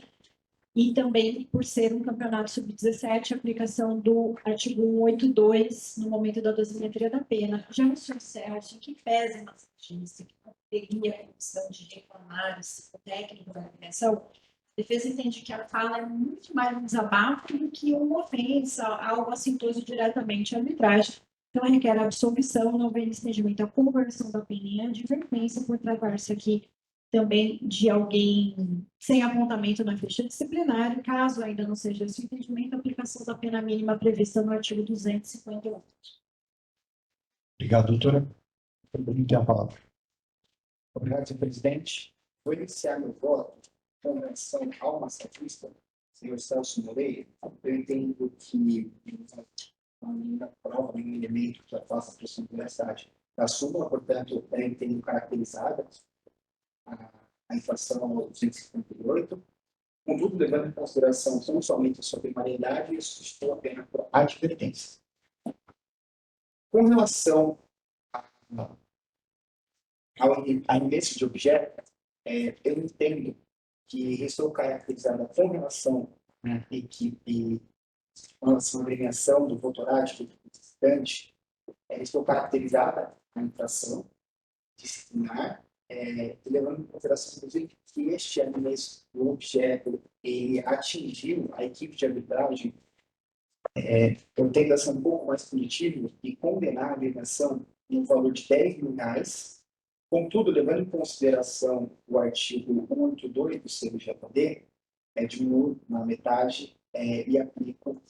E também, por ser um campeonato sub-17, a aplicação do artigo 182 no momento da dosimetria da pena. Já o senhor Celso, que pesa uma justiça, que não teria a condição de reclamar o técnico da agremiação, a defesa entende que a fala é muito mais um desabafo do que uma ofensa, algo assintoso diretamente à arbitragem. Então, requer a absolvição, não vem estendimento à conversão da pena em advertência, por tratar-se aqui também de alguém sem apontamento na ficha disciplinar, caso ainda não seja esse entendimento, a aplicação da pena mínima prevista no artigo 258. Obrigado, doutora. Eu tenho a palavra. Obrigado, senhor presidente. Vou iniciar meu voto com relação ao massacrista, senhor Celso Moreira. Eu entendo que nenhuma prova, nenhum elemento que faça pressão de universidade. A súmula, portanto, é entendo caracterizada a infração 258, contudo, levando em consideração não somente a sua primariedade, isso estou apenas por advertência. Com relação ao início de objeto, eu entendo que estou caracterizada com relação à equipe, com relação à agremiação do votorádio, do visitante, estou caracterizada a infração disciplinar, levando em consideração, inclusive, que este arremesso do objeto ele atingiu a equipe de arbitragem, eu tendo a ser um pouco mais punitivo e condenar a agremiação no valor de R$10.000. Contudo, levando em consideração o artigo 182 do CBJD, diminuo na metade e aplico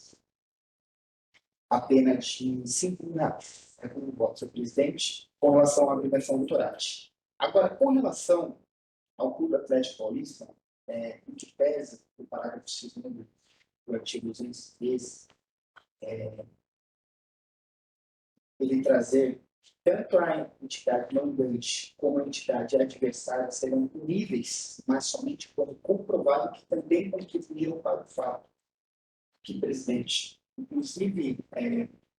a pena de R$5.000. Como voto, senhor presidente, com relação à agremiação do Torati. Agora, com relação ao Clube Atlético Paulista, em que pese o parágrafo 2º do artigo 213, ele trazer tanto a entidade mandante como a entidade adversária serão puníveis, mas somente quando comprovado que também contribuíram para o fato. Que, presidente, inclusive,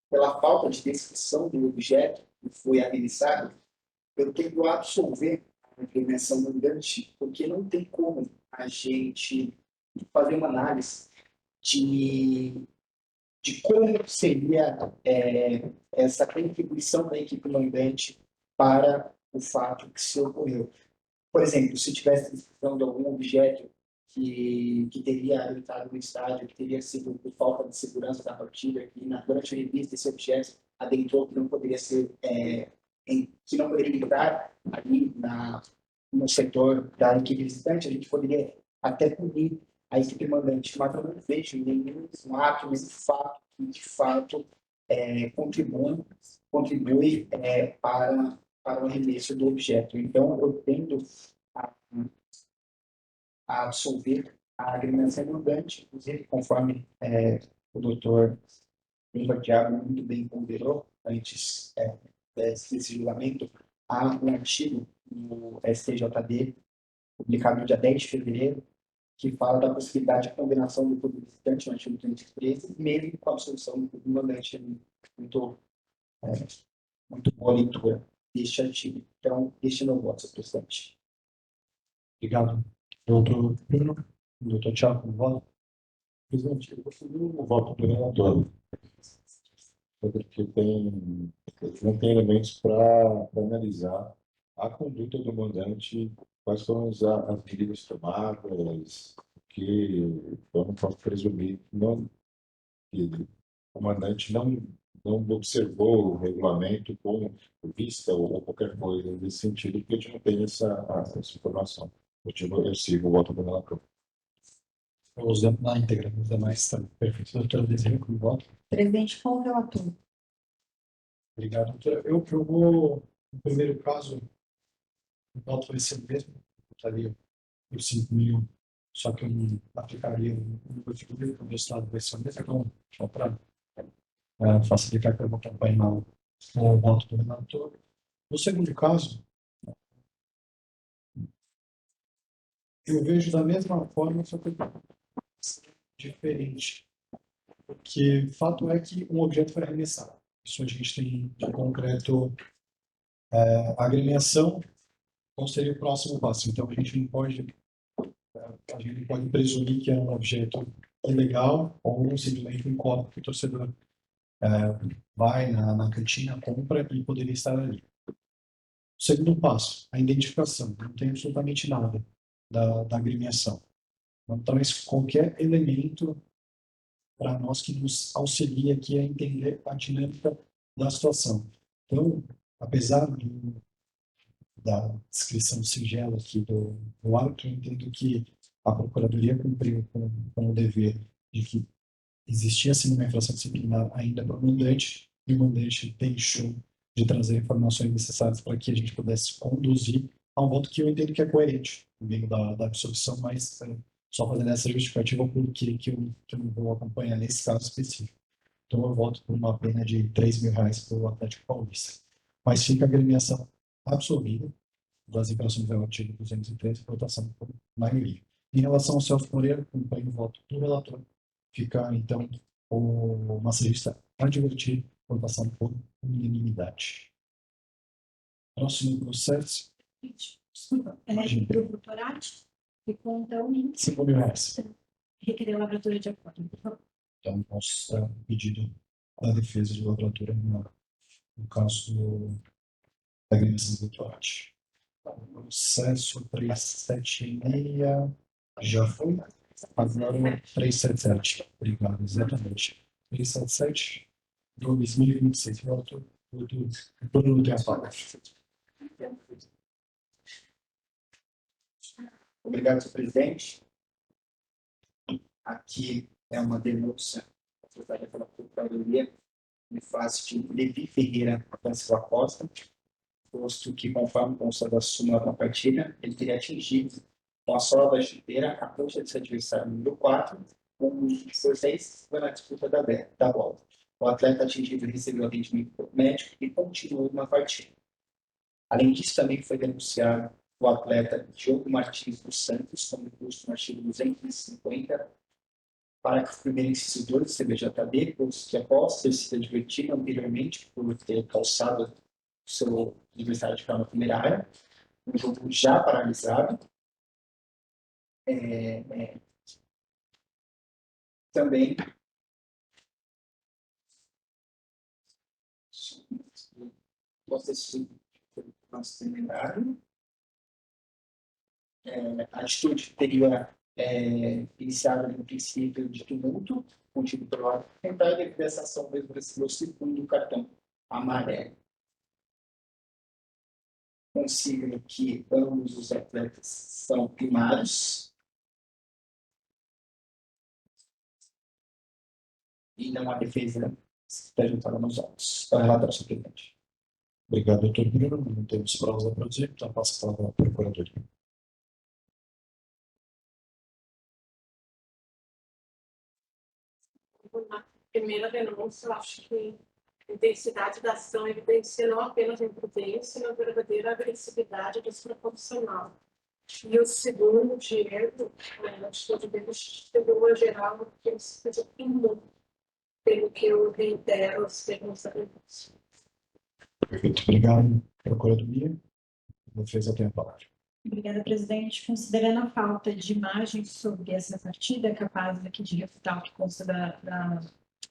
pela falta de descrição do objeto que foi analisado, eu tento absolver a agremiação mandante, porque não tem como a gente fazer uma análise de como seria essa contribuição da equipe mandante para o fato que se ocorreu. Por exemplo, se tivesse descrição de algum objeto que teria entrado no estádio, que teria sido por falta de segurança da partida, que durante a revista esse objeto adentrou que não poderia ser, que não poderia entrar ali no setor da equipe visitante, a gente poderia até punir a equipe mandante, mas eu não vejo nenhum ato, nenhum fato que de fato contribui para o arremesso do objeto. Então, eu tendo a absolver a agremiação mandante, inclusive, conforme o doutor Iva Thiago muito bem ponderou antes desse julgamento, há um artigo no STJD, publicado no dia 10 de fevereiro, que fala da possibilidade de condenação do clube visitante no artigo 213, mesmo com a absolução do clube mandante. Muito boa leitura deste artigo. Então, este é o meu voto, senhor presidente. Obrigado, doutor Bruno. Doutor Thiago, como voto? Presidente, eu gostaria do voto do relator, porque não tem elementos para analisar a conduta do mandante, quais foram as medidas tomadas, que eu não posso presumir que o mandante não observou o regulamento com vista ou qualquer coisa nesse sentido, porque a gente não tem essa informação. Eu sigo o voto do relator. Eu uso na íntegra, os demais estão perfeitos. Doutora Desirê, como voto? Presidente, com o relator. Obrigado, doutora. Eu vou, no primeiro caso, o voto vai ser o mesmo, votaria por 5.000, só que eu não aplicaria o número de livro, porque o Estado vai ser o mesmo, então, só para facilitar que eu vou acompanhar o voto do relator. No segundo caso, eu vejo da mesma forma, só que diferente. Porque o fato é que um objeto foi arremessado. Isso a gente tem de concreto a agremiação, qual seria o próximo passo. Então a gente não pode presumir que é um objeto ilegal ou simplesmente um copo que o torcedor vai na cantina, compra e poderia estar ali. O segundo passo, a identificação. Não tem absolutamente nada da agremiação. Não traz qualquer elemento para nós que nos auxilia aqui a entender a dinâmica da situação. Então, apesar da descrição singela aqui do árbitro, eu entendo que a Procuradoria cumpriu com o dever de que existia sim uma infração disciplinar ainda para o mandante, e o mandante deixou de trazer informações necessárias para que a gente pudesse conduzir a um voto que eu entendo que é coerente, no meio da absolvição, mas só fazendo essa justificativa porque que eu não vou acompanhar nesse caso específico. Então eu voto por uma pena de R$ 3.000 para o Atlético Paulista. Mas fica a agremiação absolvida das infrações ao artigo 213, votação por maioria. Em relação ao Celso Moreira, acompanho o voto do relator. Fica, então, o massagista advertido, votação por unanimidade. Próximo processo, Desculpa, Imagina. do doutorado, que contam em R$ 5.000. requerer lavratura de acordo. Então, consta o pedido da defesa de lavratura no caso da agremiação do doutorado. Processo 376 já foi. Agora 377. Obrigado, exatamente. 377, 2026. Voto do Bruno tem a palavra. Obrigado, senhor presidente. Aqui é uma denúncia apresentada pela Procuradoria em face de Levi Ferreira da Silva Costa, posto que, conforme consta da súmula da partida, ele teria atingido com a sola da chuteira a coxa de seu adversário número 4, com os 6 foi na disputa da bola. O atleta atingido recebeu atendimento médico e continuou na partida. Além disso, também foi denunciado o atleta Diogo Martins dos Santos, como recurso no artigo 250, para que o primeiro inciso 2 do CBJB, posto que após ter sido advertido anteriormente por ter calçado o seu adversário de forma temerária, um jogo já paralisado, também posso nosso temerário, a atitude teria iniciado no princípio de tumulto, contido pelo ato tentar e devido a essa ação mesmo recebeu o segundo cartão amarelo. Consigo que ambos os atletas são primários e não há defesa perguntada nos autos. Para relatar, senhor presidente. Obrigado, doutor Bruno. Não temos provas a produzir, então passo para a Procuradoria. Na primeira denúncia, eu acho que a intensidade da ação evidencia não apenas a imprudência, mas a verdadeira agressividade desproporcional. E o segundo, Diego, a atitude dele chegou a gerar uma coisa comum, pelo que eu reitero os termos da denúncia. Perfeito, obrigado. Procuradoria. Defesa tem a palavra. Obrigada, presidente. Considerando a falta de imagens sobre essa partida, capaz aqui de refutar o que consta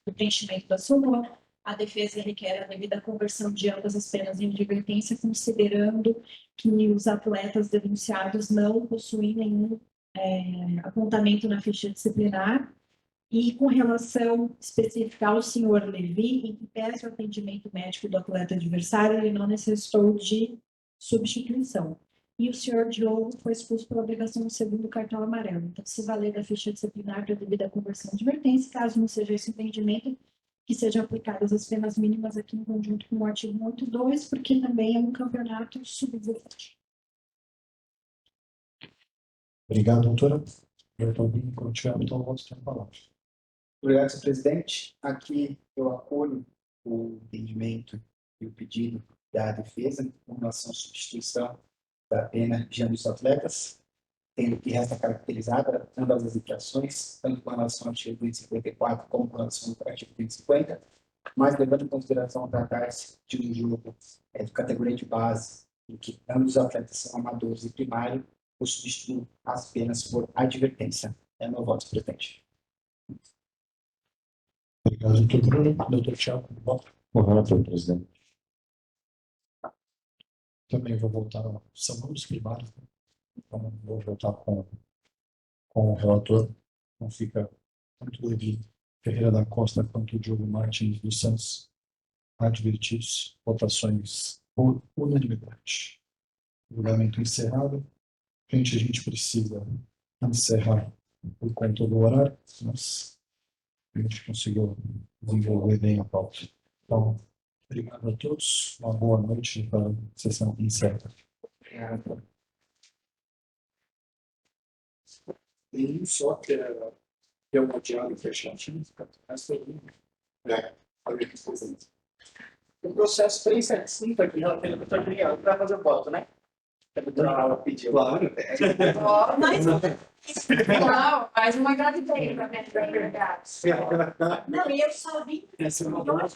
do preenchimento da súmula, a defesa requer a devida conversão de ambas as penas em advertência, considerando que os atletas denunciados não possuem nenhum apontamento na ficha disciplinar. E com relação específica ao senhor Levi, em que pese o atendimento médico do atleta adversário, ele não necessitou de substituição. E o senhor Diogo foi expulso pela obrigação do segundo cartão amarelo. Então, se valer da ficha disciplinar para devida conversão de advertência, caso não seja esse entendimento, que sejam aplicadas as penas mínimas aqui em conjunto com o artigo 182, porque também é um campeonato sub-17. Obrigado, doutora. Doutor Bruno, quando tiver então, o voto tem a palavra. Obrigado, senhor presidente. Aqui eu acolho o entendimento e o pedido da defesa com relação à substituição da pena de ambos os atletas, tendo que resta caracterizada ambas as infrações, tanto com relação ao artigo 254 como com relação ao artigo 250, mas levando em consideração tratar-se de um jogo de categoria de base, em que ambos os atletas são amadores e primário, eu substituo as penas por advertência. É meu voto, presidente. Obrigado, doutor Bruno. Doutor Thiago, voto. Com relator, presidente. Também vou voltar, são ambos primários, né? Então vou voltar com o relator. Então fica tanto o Levi Ferreira da Costa quanto o Diogo Martins dos Santos advertidos. Votações por unanimidade. Julgamento encerrado. Gente, a gente precisa encerrar por conta do horário, mas a gente conseguiu desenvolver bem a pauta. Então, obrigado a todos. Uma boa noite para a sessão encerrada. E só que é uma diálogo fechado, mas O processo 375 aqui, já tem que estar criando para fazer o voto, né? A doutora pediu. Claro. Mas não, mais uma gravidez para minha filha. Não, e eu só vim. Essa é uma boa.